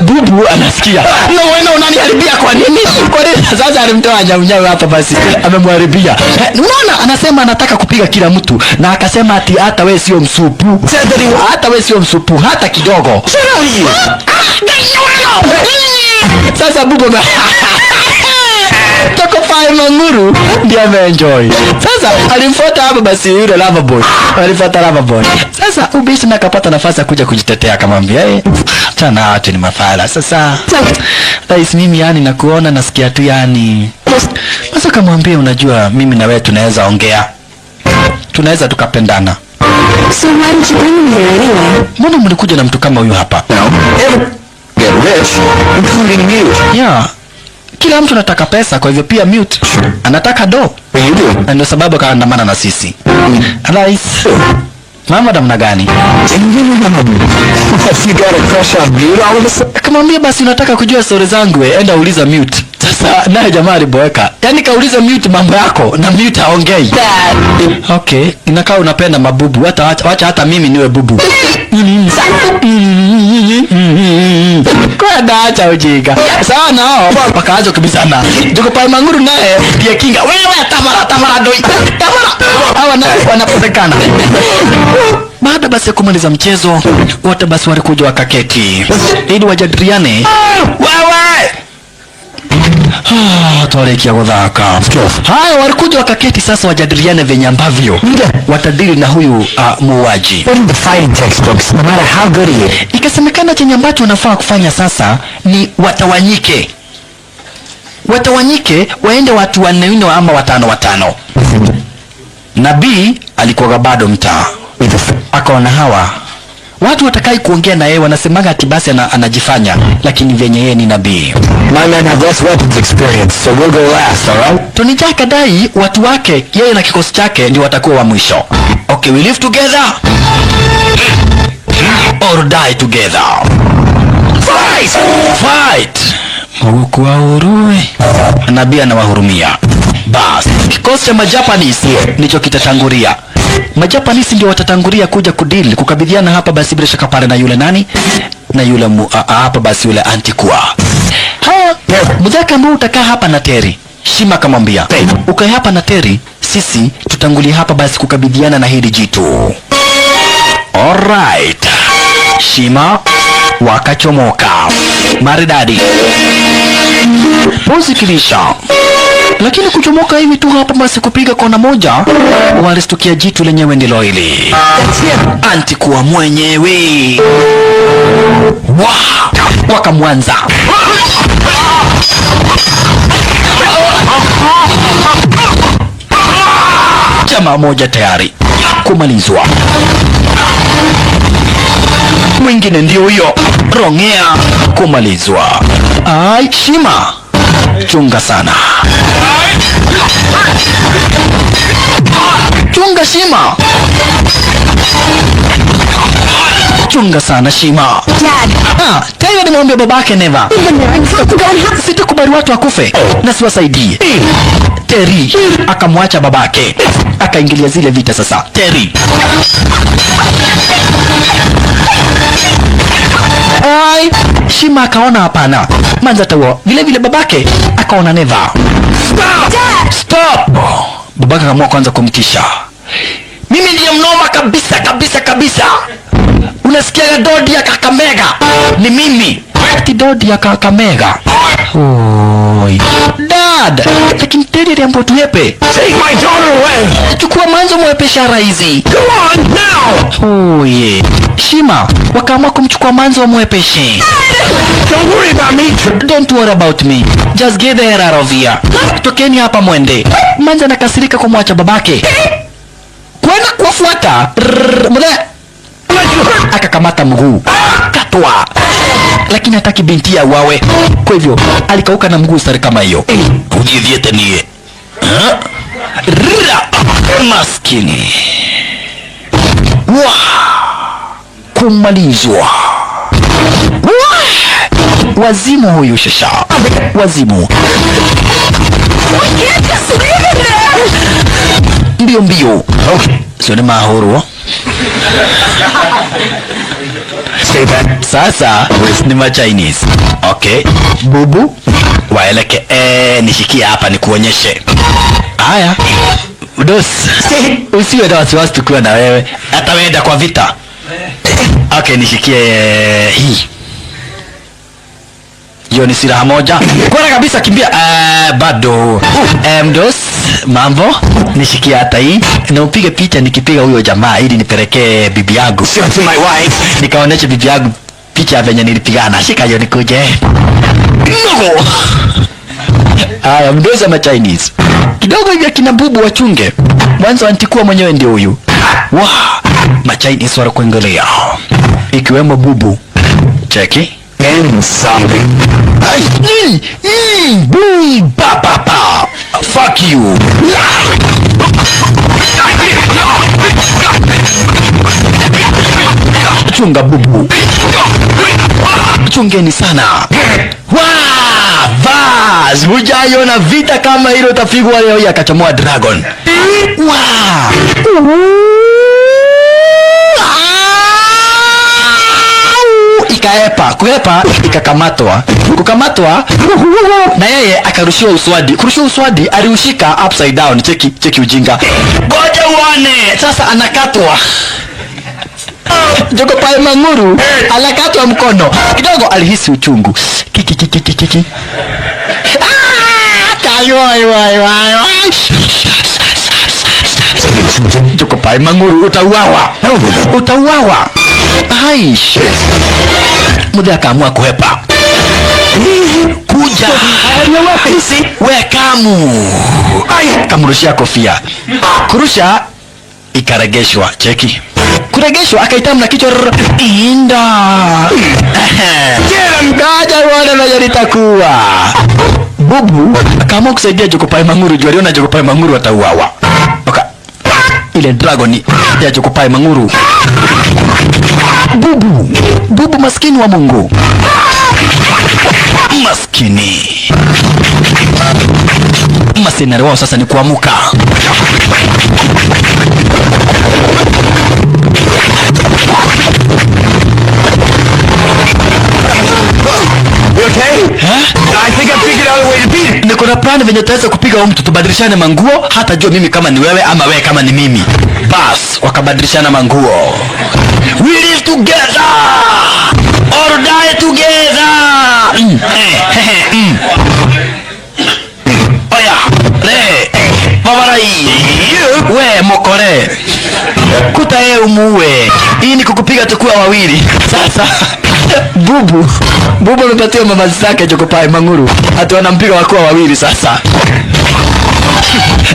A: wewe unaniharibia kwa nini? Kwa nini? Sasa alimtoa nyau hapa basi. Amemharibia. Unaona, anasema anataka kupiga kila mtu na akasema ati hata wewe sio msupu. Hata wewe sio msupu hata kidogo. Sasa bubu Toko Manguru ndiye ameenjoy. Sasa alimfuata hapa basi yule Loverboy. Alifuata Loverboy. Sasa ubishi na akapata nafasi ya kuja kujitetea, akamwambia chana watu ni mafala. Sasa rais, mimi yani nakuona nasikia tu yani. Sasa kamwambia, unajua mimi na wewe tunaweza ongea. Tunaweza tukapendana.
D: So why did you bring him here anyway?
A: Mbona mlikuja na mtu kama huyu hapa?
B: Get rich, including Mute.
A: Yeah. Kila mtu anataka pesa, kwa hivyo pia Mute anataka do.
B: What you do?
A: Na ndio sababu akaandamana na sisi. Rais, mama namna gani?
B: You got a crush on Mute all of a sudden?
A: Kamwambia basi unataka kujua story zangu, enda uliza Mute. Sasa naye jamaa aliboeka. Yaani kauliza Mute mambo yako na Mute haongei. Okay, inakaa unapenda mabubu. Wacha hata mimi niwe bubu. Kwa daacha ujinga. Sawa nao wakaanza kubizana. Toko Manguru naye pia kinga. Wewe Tamara doi. Tamara. Hawa naye wanaposekana. Baada basi ya kumaliza mchezo, wote basi walikuja wakaketi ili wajadiliane. Wewe! Tuwalekia kuthaka. Haya, walikuja wakaketi sasa wajadiliane venye ambavyo watadili na huyu muuaji.
C: The fighting textbooks, no matter how good he is.
A: Ikasemekana chenye ambacho wanafaa kufanya sasa ni watawanyike. Waende watu 4 ama 5. Nabii alikuwa bado mtaa. Akaona hawa watu watakai kuongea na yeye, wanasemaga ati basi anajifanya, lakini venye yeye ni nabii.
B: My men have less weapons experience, so we'll go last, alright?
A: Tony Jaa kadai watu wake yeye na kikosi chake ndio watakuwa wa mwisho. Okay, we live together or die together. Fight! Mungu wahurumie. Nabii anawahurumia. Bas, kikosi cha Majapanese ndicho kitatangulia. Majapanese ndio watatangulia kuja kudili, kukabidhiana hapa basi bila shaka pale na yule nani? Na yule hapa basi yule Antikua. Mzaka ambao utakaa hapa na Terry. Shima kamwambia, ukae hapa na Terry, sisi tutangulia hapa basi kukabidhiana na hili jitu. Alright. Shima wakachomoka. Maridadi. Posikilisha. Lakini kuchomoka hivi tu hapa basi kupiga kona moja, walistukia jitu lenyewe ndilo hili. Antikua mwenyewe. Wakamwanza. jamaa moja tayari kumalizwa. Mwingine ndio huyo Rongea kumalizwa. Ai, Shima, chunga sana, chunga Shima, chunga sana Shima.
D: Dad.
A: Tayo nimwambia babake Neva,
D: Even there, I'm supposed to go and help.
A: sitakubali watu wakufe na siwasaidie. Terry akamwacha babake akaingilia zile vita. Sasa Terry ai, Shima akaona hapana, manza tawo vile vile babake akaona Neva. Stop! Babake akaamua kwanza kumtisha. Mimi ndiye mnoma kabisa kabisa kabisa. Unasikia Dodi ya Kakamega? Ni mimi. Ati Dodi ya Kakamega. Oi. Dad, lakini Terry rembo tuepe.
B: Take my daughter away!
A: Chukua manzo mwepe shara hizi.
B: Go on, now!
A: Oh yeah. Shima, wakaamua kumchukua manzo mwepeshe.
B: Don't worry about me!
A: Don't worry about me. Just get the hell out of here. Tokeni hapa mwende. Manzo anakasirika kumwacha babake. Kwenda kuwafuata. Mle. Akakamata mguu. Katwa. Lakini hataki binti ya wawe. Kwa hivyo alikauka na mguu sare kama hiyo. Ujiviete nie. Maskini. Kumalizwa. Wazimu huyu shasha. Wazimu. Mbio mbio. Sio ni mahoro.
B: Stay back.
A: Sasa ni ma Chinese. Okay. Bubu waeleke nishikia hapa nikuonyeshe. Haya. Dos. Usiwe na wasiwasi tukiwa na wewe. Hata weenda kwa vita. Okay, nishikie hii. Hiyo ni silaha moja. Kwanza kabisa kimbia. Bado. Mdos, mambo. Nishikia hata hii. Na upige picha nikipiga huyo jamaa ili nipelekee bibi yangu.
B: Show it to my wife.
A: Nikaonesha bibi yangu picha venye nilipigana. Shika hiyo nikuje. No. Haya, Mdos ama Chinese. Kidogo hivi akina Bubu wachunge. Mwanzo antikuwa mwenyewe ndio huyu. Ma Chinese wala kuangalia. Ikiwemo Bubu. Cheki.
B: And something.
A: Boy, pa pa pa. Fuck you. Chunga Bubu. Chungeni sana. Vaz, hujaiona vita kama hilo, utapigwa leo hii akachomoa dragon. Ikaepa, kuepa, ikakamatwa. Kukamatwa, na yeye akarushiwa uswadi. Kurushiwa uswadi, aliushika upside down. Cheki ujinga. Ngoja uone. Sasa anakatwa. Jogopai Manguru anakatwa mkono. Kidogo alihisi uchungu. Kiki. Jogopai Manguru, utauawa. Aish. Muda akaamua kuhepa. Kuja. Wekamu. Kamrushia kofia. Kurusha ikaregeshwa. Cheki. Kuregeshwa akaitamu na kichwa inda. Ngaja wana na litakuwa. Bubu akaamua kusaidia Jogopai Manguru. Juu aliona Jogopai Manguru atauawa. Ile dragoni ya Jogopai Manguru. Bubu maskini wa Mungu. Maskini. Masenari wao sasa ni kuamuka.
B: You okay? I think I figured out a way to beat it.
A: Niko na plan venye tutaweza kupiga huyu mtu, tubadilishane manguo, hata jua mimi kama ni wewe ama wewe kama ni mimi. Bas, wakabadilishana manguo. We live together or die together. Oya, le, mabarai, we mokore. Kuta ye umuwe. Hii ni kukupiga tukua wawili. Sasa Bubu amepatia mavazi zake Jogopai Manguru. Hata wanampiga wakuwa wawili sasa.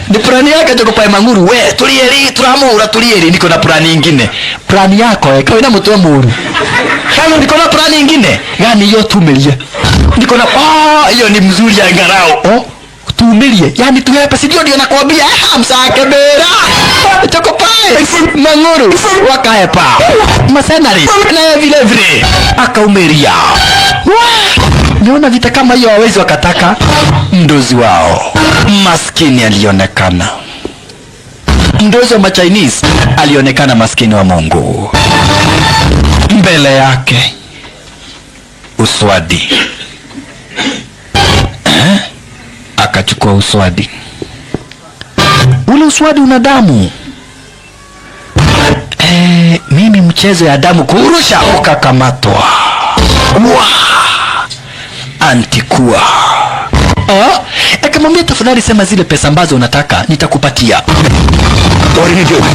A: Ni plani yake tukopa Manguru. We, tulieri, turamura, tulieri. Niko na plani nyingine. Plani yako, kawa ina mtu wa muru. Kama niko na plani nyingine. Gani hiyo tumelie. Niko na, hiyo ni mzuri ya ngarao. Tumilie. Yani tuhepa, sidio ndio nakwambia. Msake bera. Tukopae. Manguru. Wakahepa. Masenari. Na vile vile. Akaumeria. Niona vita kama hiyo hawezi wakataka. Mdozi wao maskini alionekana. Mdozi wa Chinese alionekana maskini wa Mungu. Mbele yake uswadi. Akachukua uswadi. Ule uswadi una damu. Mimi mchezo ya damu kurusha ukakamatwa. Antikua. Akamwambia tafadhali sema zile pesa ambazo unataka nitakupatia.
B: What are you doing?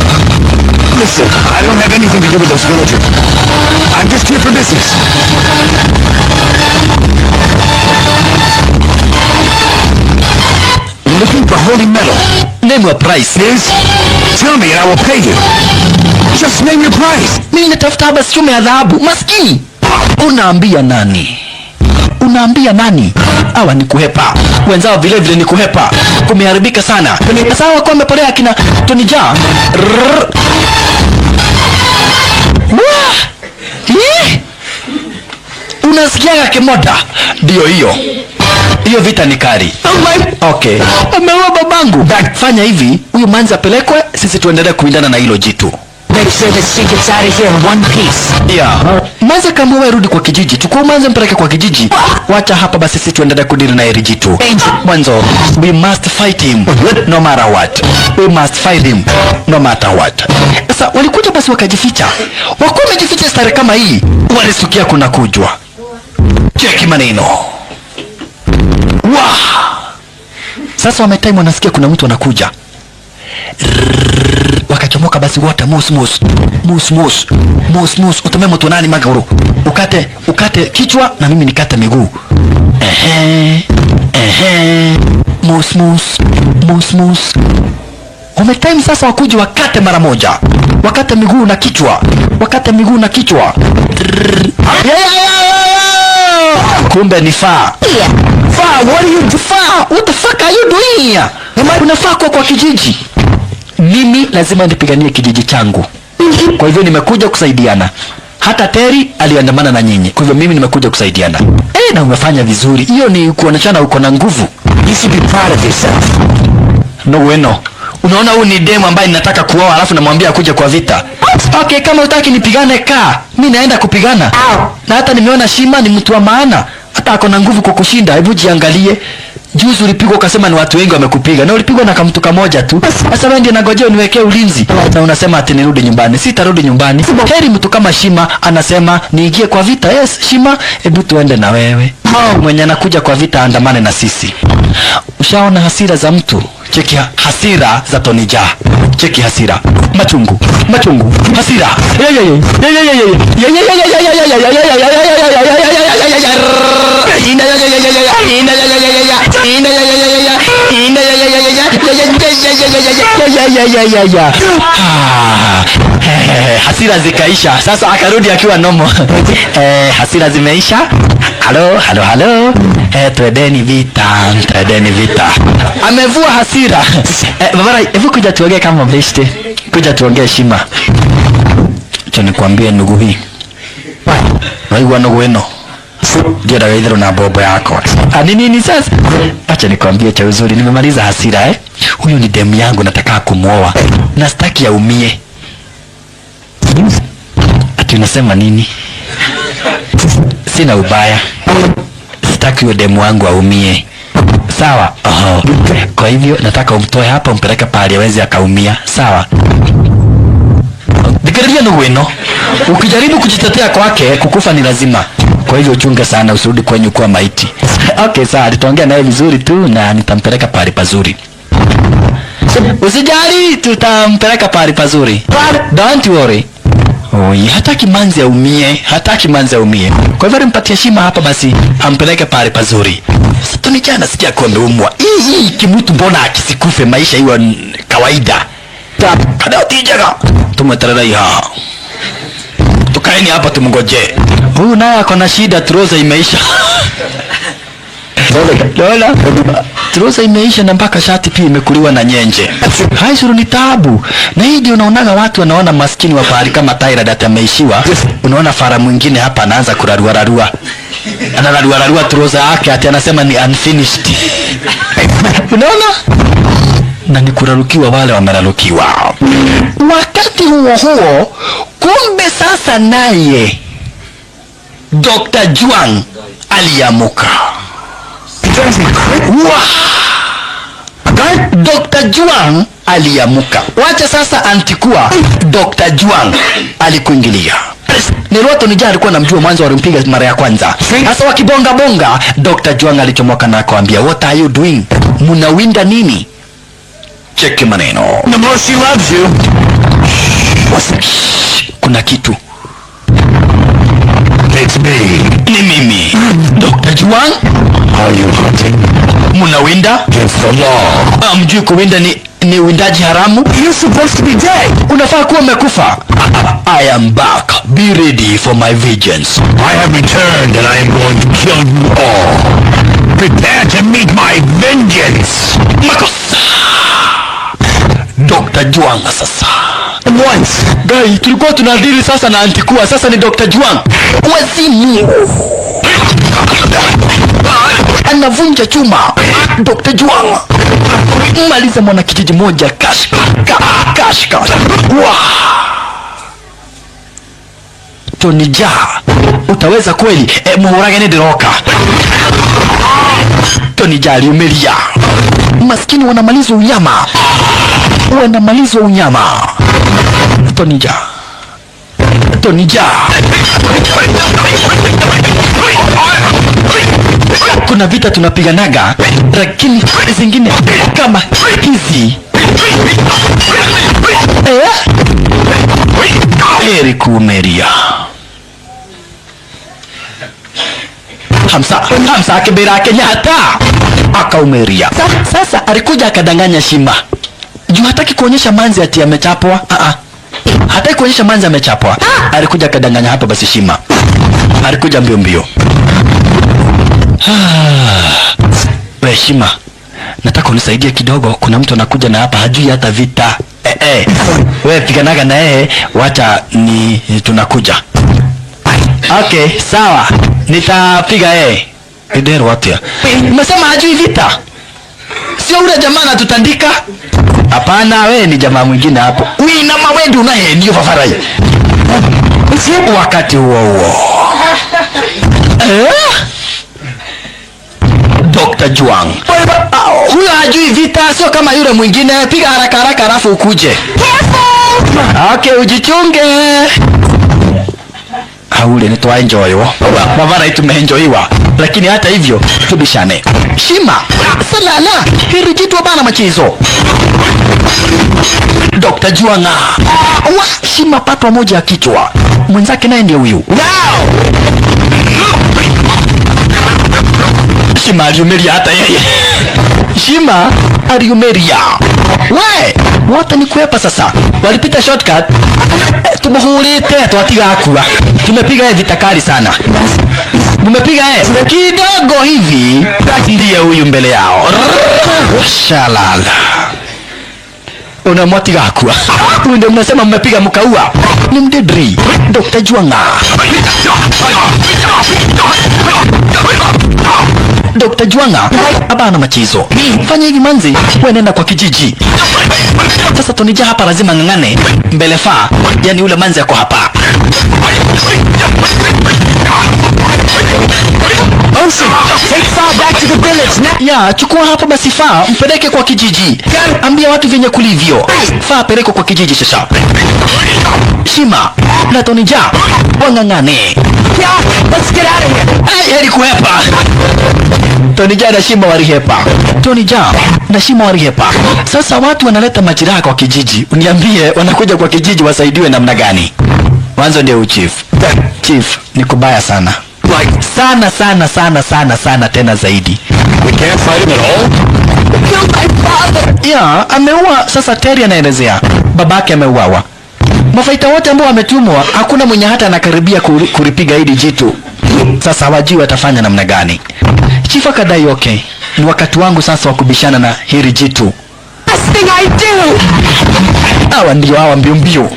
B: Listen, I don't have anything to do with those villagers. I'm just here for business. Looking for holy metal.
A: Name your price.
B: Is? Tell me and I will pay you. Just name your price.
A: Mimi natafuta basi chume ya dhahabu. Maskini. Unaambia nani? Unaambia nani? Hawa ni kuhepa. Wenzao vile vile ni kuhepa. Kumeharibika sana. Sasa wako wamepolea kina Tonija. Unasikia kimoda? Ndio hiyo. Hiyo vita ni kali. Okay. Ameua babangu. Fanya hivi, huyu manzi apelekwe, sisi tuendelee kuindana na hilo jitu.
C: Make sure this shit gets out of here in one piece.
A: Yeah. Manzi kama wewe rudi kwa kijiji. Chukua manzi mpeleke kwa kijiji. Wacha hapa basi sisi tuendelee kudili na hili jitu. Mwanzo, we must fight him no matter what. We must fight him no matter what. Sasa walikuja basi wakajificha. Wakuwa wamejificha stare kama hii. Walisukia kuna kujwa. Cheki maneno. Sasa wametime wanasikia kuna mtu anakuja. Wakachomoka basi wote mus utume mtu nani Maguru. Ukate kichwa na mimi nikate miguu. Mus. Wametime sasa wakuja wakate mara moja. Wakate miguu na kichwa. Kumbe ni Faa. What the fuck are you doing here? Unafaa kwa kijiji. Mimi lazima nipiganie kijiji changu. Kwa hivyo nimekuja kusaidiana. Hata Terry aliandamana na nyinyi. Kwa hivyo mimi nimekuja kusaidiana. Na umefanya vizuri. Hiyo ni kuoneshana uko na nguvu.
C: You should be proud of yourself.
A: No. Unaona huyu ni demo ambaye ninataka kuoa alafu namwambia kuja kwa vita. Okay, kama utaki nipigane kaa. Mimi naenda kupigana. Na hata nimeona Shima ni mtu wa maana. Hata ako na nguvu kwa kushinda. Hebu jiangalie. Juzi ulipigwa ukasema ni watu wengi wamekupiga. Na ulipigwa na kamtu kamoja tu. Sasa wewe ndiye nangojea uniwekee ulinzi. Na unasema ati nirudi nyumbani. Sitarudi nyumbani. Heri mtu kama Shima anasema niingie kwa vita. Yes, Shima, hebu tuende na wewe. Mwenye anakuja kwa vita andamane na sisi. Ushaona hasira za mtu? Cheki hasira za Tonija. Cheki hasira. Machungu. Hasira. Hasira zikaisha. Sasa akarudi akiwa nomo. Hasira zimeisha. Halo. Tuendeni vita. Amevua hasira. Babara, hebu kuja tuongee kama beste. Kuja tuongee Shima. Acha nikwambie ndugu hii. Wewe ndugu wenu. Ndio dawa na bobo yako. Nini sasa? Acha nikwambie cha uzuri, nimemaliza hasira Huyu ni demu yangu nataka kumuoa. Na sitaki aumie. Ati unasema nini? Sina ubaya. Sitaki huyo demu wangu aumie. Sawa? Kwa hivyo nataka umtoe hapa umpeleke pale aweze akaumia. Sawa? Dikiria ndugu wenu. Ukijaribu kujitetea kwake kukufa ni lazima. Kwa hivyo uchunge sana usirudi kwenye kuwa maiti. Okay, sawa, tutaongea naye vizuri tu na nitampeleka pale pazuri. Usijali, tutampeleka pale pazuri. Don't worry. Hataki manzi aumie. Kwa hivyo nimpatie Shima hapa basi ampeleke pale pazuri. Tony Jaa nasikia kwa ameumwa. Hii kimutu mbona akisikufe maisha hiyo kawaida. Kada tijaga. Tumetarara iha. Tukaeni hapa tumngoje. Huyu naye ako na shida, trouser imeisha. Lola. Trouser imeisha na mpaka shati pia imekuliwa na nyenje. Hai suru ni taabu. Na hii ndio unaonaga watu wanaona maskini wa pahali kama Tyra data ameishiwa. Unaona fara mwingine hapa anaanza kurarua. Anararua trouser yake ati anasema ni unfinished. Unaona? Na ni kurarukiwa wale wamerarukiwa. Wakati huo kumbe sasa naye Dr. Juang aliamuka. Dr. Juang aliamuka. Wacha sasa antikua Dr. Juang alikuingilia. Ni Tony Jaa alikuwa anamjua mwanzo, walimpiga mara ya kwanza. Sasa wakibonga bonga, Dr. Juang alichomoka na akamwambia, what are you doing? Munawinda nini? Cheki maneno.
B: The more she loves you.
A: Kuna kitu.
B: It's me.
A: Ni mimi. Dr. Juang?
B: Are you hunting?
A: Munawinda?
B: Against the law.
A: Mjui kuwinda ni windaji haramu?
B: You're supposed to be dead.
A: Unafaa kuwa umekufa. I am back. Be ready for my vengeance.
B: I have returned and I am going to kill you all. Prepare to meet my vengeance.
A: Makosa. Dr. Juang sasa.
B: Once.
A: Guy, tulikuwa tunadili sasa na antikua, sasa ni Dr. Juang. Wazimu. Anavunja chuma. Dr. Juang. Maliza mwana kijiji moja. Kashka. Tony Jaa, utaweza kweli? Muhurage ni diroka. Tony Jaa aliumilia. Maskini wanamalizwa unyama. Tony Jaa. Kuna vita tunapiganaga, lakini zingine kama hizi heri kuumeria. Hamsa akibira Kenyatta akaumeria. Sasa alikuja akadanganya Shima. Juu hataki kuonyesha manzi ati amechapwa. Hataki kuonyesha manzi amechapwa. Alikuja akadanganya hapa basi Shima. Alikuja mbio. We Shima, nataka unisaidie kidogo, kuna mtu anakuja na hapa hajui hata vita. We piganaga na wacha ni tunakuja. Okay, sawa. Nitapiga Idero watia. Umesema hajui vita? Sio ule jamaa natutandika? Hapana, we ni jamaa mwingine hapo. Na mawendi unahendio fafarai. Wakati huo. Dr. Juang. Huyo hajui vita, sio kama yule mwingine. Piga haraka alafu ukuje. Okay, ujichunge. Haule ni tuenjoywa. Mavara tumehenjoiwa. Lakini hata hivyo tubishane. Shima, salala, hili jitu bana machizo. Dr. Juang. Shima patwa moja ya kichwa. Mwenzake naye ndiye huyu. Shima aliumeria hata yeye. Shima aliumeria. Wote ni kwepa sasa. Walipita shortcut. Tumuhulite tuatiga akua. Tumepiga vita kali sana. Mumepiga kidogo hivi. Ndiye huyu mbele yao. Shalala. Unamwatiga akua. Huyu ndio mnasema mmepiga mkaua. Ni mdedri. Dr. Juang. Dr. Juang abana machizo. Fanya hivi manzi, wewe nenda kwa kijiji. Sasa Tony Jaa hapa lazima ngangane mbele faa, yani ule manzi yako hapa.
B: Take Faa back to the village.
A: Chukua hapa basi Faa, mpeleke kwa kijiji. Ambia watu venye kulivyo. Faa peleke kwa kijiji sasa. Shima na Tony Jaa wangangane.
B: Let's get out of here.
A: Heri kuhepa. Tony Jaa na Shima walihepa. Tony Jaa na Shima walihepa. Sasa watu wanaleta majiraha kwa kijiji. Uniambie wanakuja kwa kijiji wasaidiwe namna gani? Mwanzo ndio chief. Chief ni kubaya sana. sana sana sana sana sana tena zaidi.
B: We can't fight him at all?
D: Killed my father.
A: Ya, ameua. Sasa Terry anaelezea babake ameuawa. Mafaita wote ambao wametumwa, hakuna mwenye hata anakaribia kulipiga hili jitu. Sasa hawajui watafanya namna gani. Chief akadai okay, ni wakati wangu sasa wa kubishana na hili jitu.
D: Last thing I do.
A: Hawa ndio hawa mbio mbio.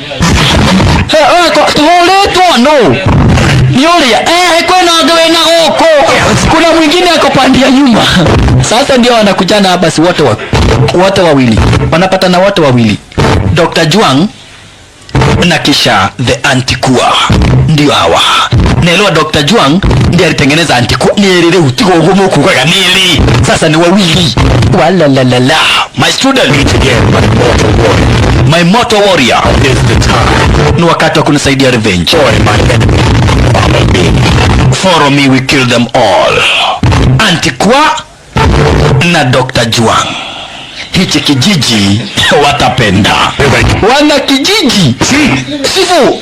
A: No. Niolia, kwena wagewena oko. Kuna mwingine ako pandia nyuma. Sasa ndio wanakujana hapa, si wote wawili. Wanapatana wote wawili. Dr. Juang na kisha the Antikua. Ndio hawa. Naelewa Dr. Juang ndiye alitengeneza Antikua. Nielele utiko ugumu kwa nili. Sasa ni wawili. Wala la la la. My student meet again, my mortal warrior.
B: Is the time.
A: Ni wakati wa kunisaidia revenge.
B: Boy, my enemy. Follow me.
A: Follow me, we kill them all. Antikua na Dr. Juang. Hichi kijiji watapenda. Wana kijiji sifu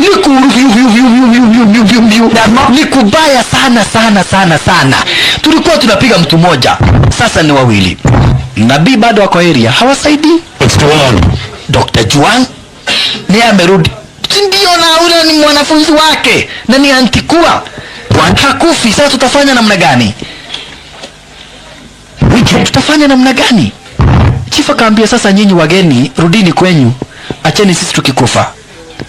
A: ni kubaya sana sana sana sana. Tulikuwa tunapiga mtu mmoja, sasa ni wawili. Nabii bado wako area, hawasaidi.
B: It's Juang.
A: Dr. Juang ni amerudi. Ndio, na ule ni mwanafunzi wake na ni Antikua. Hakufi. Sasa tutafanya namna gani? Tutafanya namna gani? Chief akaambia sasa, nyinyi wageni rudini kwenyu, acheni sisi tukikufa.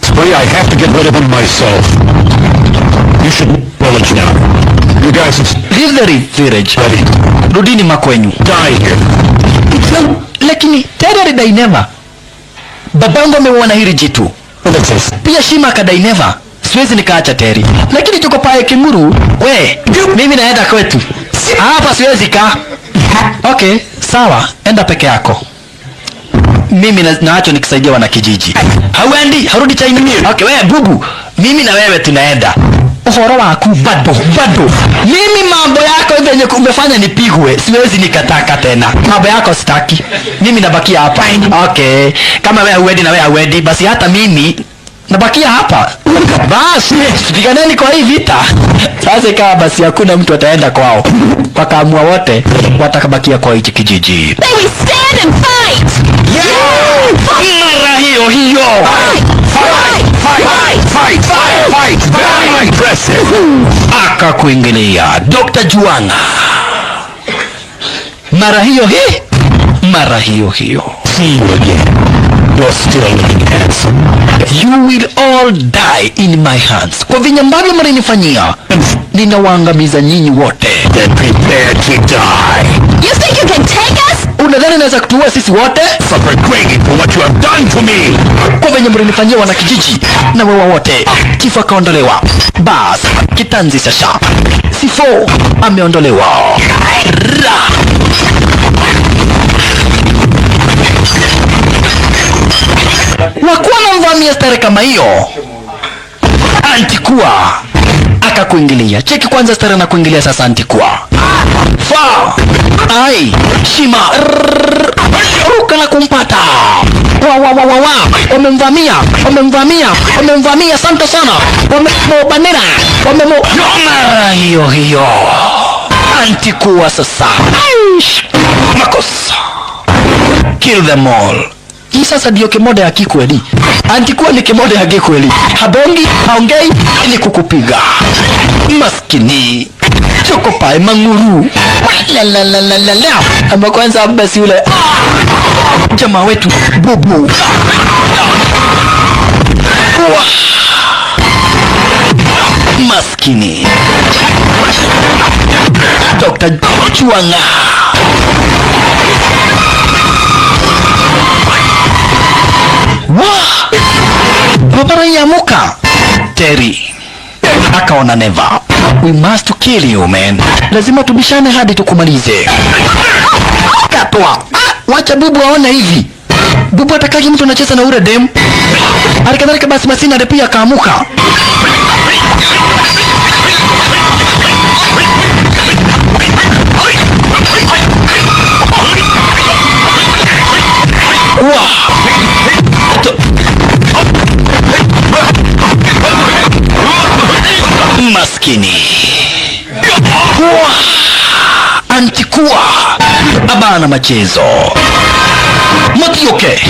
B: Spree, I have to get rid of him myself. You should village now. You guys
A: Leave the village.
B: ready.
A: Rudini makwenyu.
B: Die here.
A: Lakini Terry alidai never. Babangu ameuona hili jitu.
B: Villages.
A: Pia Shima akadai never. Siwezi nikaacha Terry. Lakini tuko pale Kinguru. We, mimi naenda kwetu. Hapa siwezi kaa. Okay, sawa. Enda peke yako. Mimi naacho nikisaidia wana kijiji. Hauendi, harudi China. Okay, wewe bubu. Mimi na wewe tunaenda. Uhoro wako bado. Mimi mambo yako yenye umefanya nipigwe, siwezi nikataka tena. Mambo yako sitaki. Mimi nabakia hapa. Okay. Kama wewe huendi na wewe huendi, basi hata mimi nabakia hapa. Basi, tupiganeni kwa hii vita. Sasa kama basi hakuna mtu ataenda kwao. Wakaamua wote watakabakia kwa hichi kijiji.
D: Then we stand and fight.
A: Mara hiyo.
B: Fight! Very impressive!
A: Akakuingilia Dr. Juang. Mara hiyo.
B: See you again. You're still looking handsome.
A: You will all die in my hands. Kwa vinya ambavyo mlinifanyia, ninawaangamiza nyinyi wote.
B: Then prepare to die.
D: You think you can take us?
A: Unadhani naweza kutuua sisi wote?
B: Suffer greatly for what you have done to me.
A: Kwa venye mlinifanyia wana kijiji na wewa wote. Chifu akaondolewa. Bas, kitanzi sasa. Sifo ameondolewa. Wakuwa na mvamia stare kama hiyo, Antikua akakuingilia. Cheki kwanza stare na kuingilia sasa Antikua. Ai, Shima ruka na kumpata. Wamemvamia asante sana. Wamemobanera. Mara hiyo. Antikua sasa. Makosa. Kill them all. Hii sasa ndio kimoda ya kikweli. Antikua ni kimoda ya kikweli. Habongi, haongei, ili kukupiga. Maskini. Choko pae manguru. La. Ama kwanza basi yule jamaa wetu bubu. Maskini. Dr. Juang. Babara yamuka. Terry akaona never. We must kill you man. Lazima tubishane hadi tukumalize. Katwa. Wacha bubu aone hivi. Bubu atakaki mtu anacheza na ule dem. Alikadhalika basi Masina pia akaamuka. Maskini. Antikua abana machezo Motioke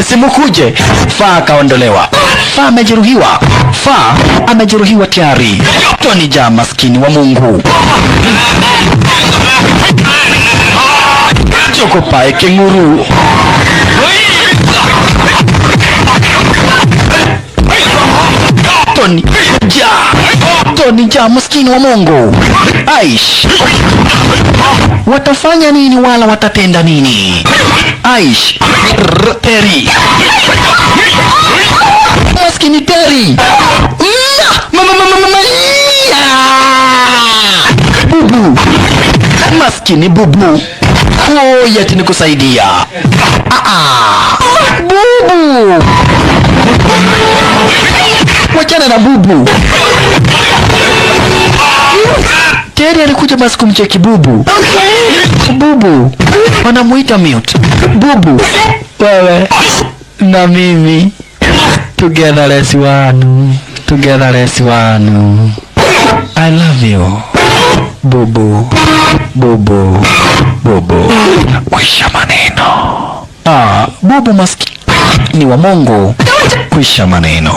A: simukuje. Fa akaondolewa. Fa amejeruhiwa. Fa amejeruhiwa tayari. Tony Jaa maskini wa Mungu. Chokopae kenguru. Tony Jaa maskini wa Mungu. Aish. Watafanya nini wala watatenda nini? Aish. Terry. Maskini Terry. Bubu. Maskini Bubu. Oh, yeti nikusaidia. Bubu. Wachana na Bubu. Terry alikuja basi kumcheki Bubu. Bubu. Wanamuita mute. Bubu. Wewe na mimi. Together as one. Together as one. I love you. Bubu. Bubu. Bubu. Kwisha maneno. Bubu maskini wa Mungu. Kwisha maneno.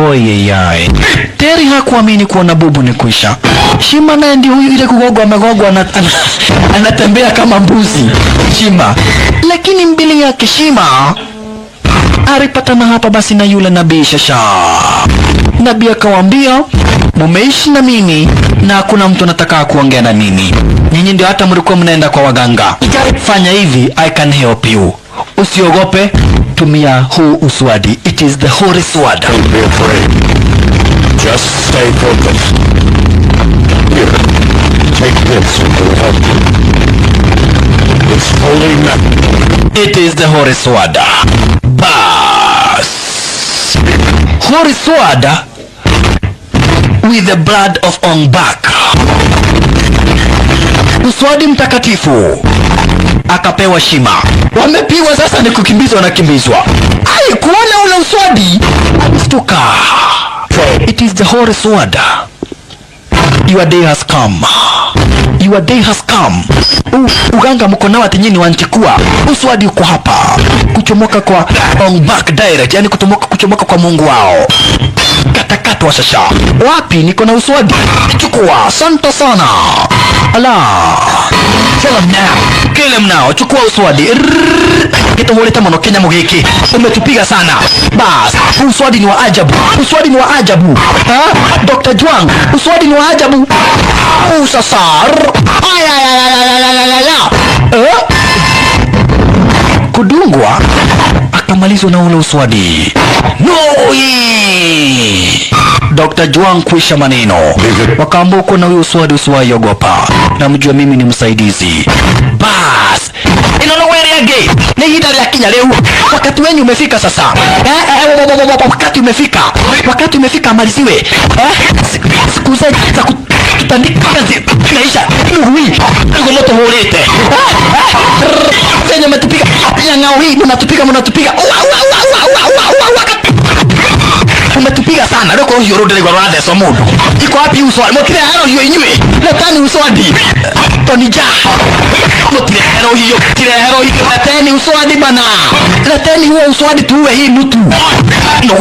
A: Oye yai. Terry hakuamini kuona Bubu ni kwisha. Shima naye ndio huyu ile kugogwa amegogwa anatembea kama mbuzi. Shima. Lakini mbili yake Shima alipatana hapa basi na yule nabii Shasha. Nabii akawaambia, mumeishi na mimi na hakuna mtu anataka kuongea na mimi. Nyinyi ndio hata mlikuwa mnaenda kwa waganga. Fanya hivi, I can help you. Usiogope, tumia huu uswadi. It is the holy sword.
B: Don't be afraid. Just stay focused. Here, take this and it will help you. It's holy metal.
A: It is the holy sword. Bas. Holy sword with the blood of Ong-Bak. Uswadi mtakatifu. Akapewa Shima. Wamepiwa sasa ni kukimbizwa na kimbizwa. Ai, kuona ule uswadi stuka. It is the holy sword. Your day has come. Your day has come. Uganga mko nao atinyini wa Antikua. Uswadi uko hapa. Kuchomoka kwa Ong-Bak direct, yani kuchomoka kwa Mungu wao. Katakata wa Shasha. Wapi niko na uswadi? Chukua. Asante sana. Allah. Kill him now. Kill him now. Chukua uswadi. Kitawoleta mono Kenya mugiki. Umetupiga sana. Bas. Uswadi ni wa ajabu. Uswadi ni wa ajabu. Ha? Dr. Juang. Uswadi ni wa ajabu. Usasar. Kudungwa. Akamalizwa na ule uswadi. No. Dr. Juang kwisha maneno. Wakaambuko na huyo uswadi usiwaiogopa. Na mjua mimi ni msaidizi. Bas. Inonowele age. Ni hidari ya Kenya leo. Wakati wenyu umefika sasa. Wakati umefika. Wakati umefika amaliziwe. Siku za kutandika naisha. Nuhui. Nuhu moto hulete. Kenya matupiga. Nyangao hii. Munatupiga. Umetupiga sana. Loko hiyo rode kwa rade so mudu. Iko wapi uswadi? Motire hero hiyo inywe. Letani uswadi. Tony Jaa. Motire hero hiyo. Tire hero hiyo. Letani uswadi bana. Letani huo uswadi tuwe hii mtu. No.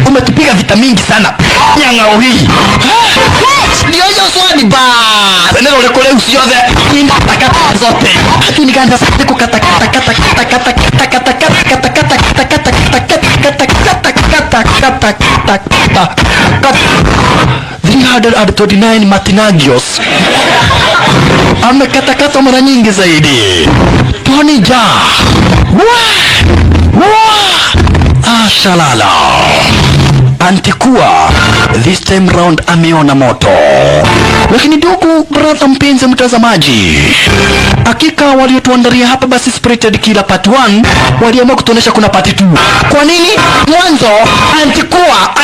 A: Umetupiga vita mingi sana. Nyangao hii. Ndio hiyo uswadi ba. Neno lekole usiyoze. Ninda takata zote. Lakini kanda sasa kukata 339 Matinagios. Amekatakata mara nyingi zaidi. Tony Jaa. Shalala. Antikua this time round ameona moto. Lakini ndugu brother mpenzi mtazamaji, hakika waliotuandalia hapa basi Spirited Killer part 1 waliamua kutuonesha kuna part 2. Kwa nini? Mwanzo Antikua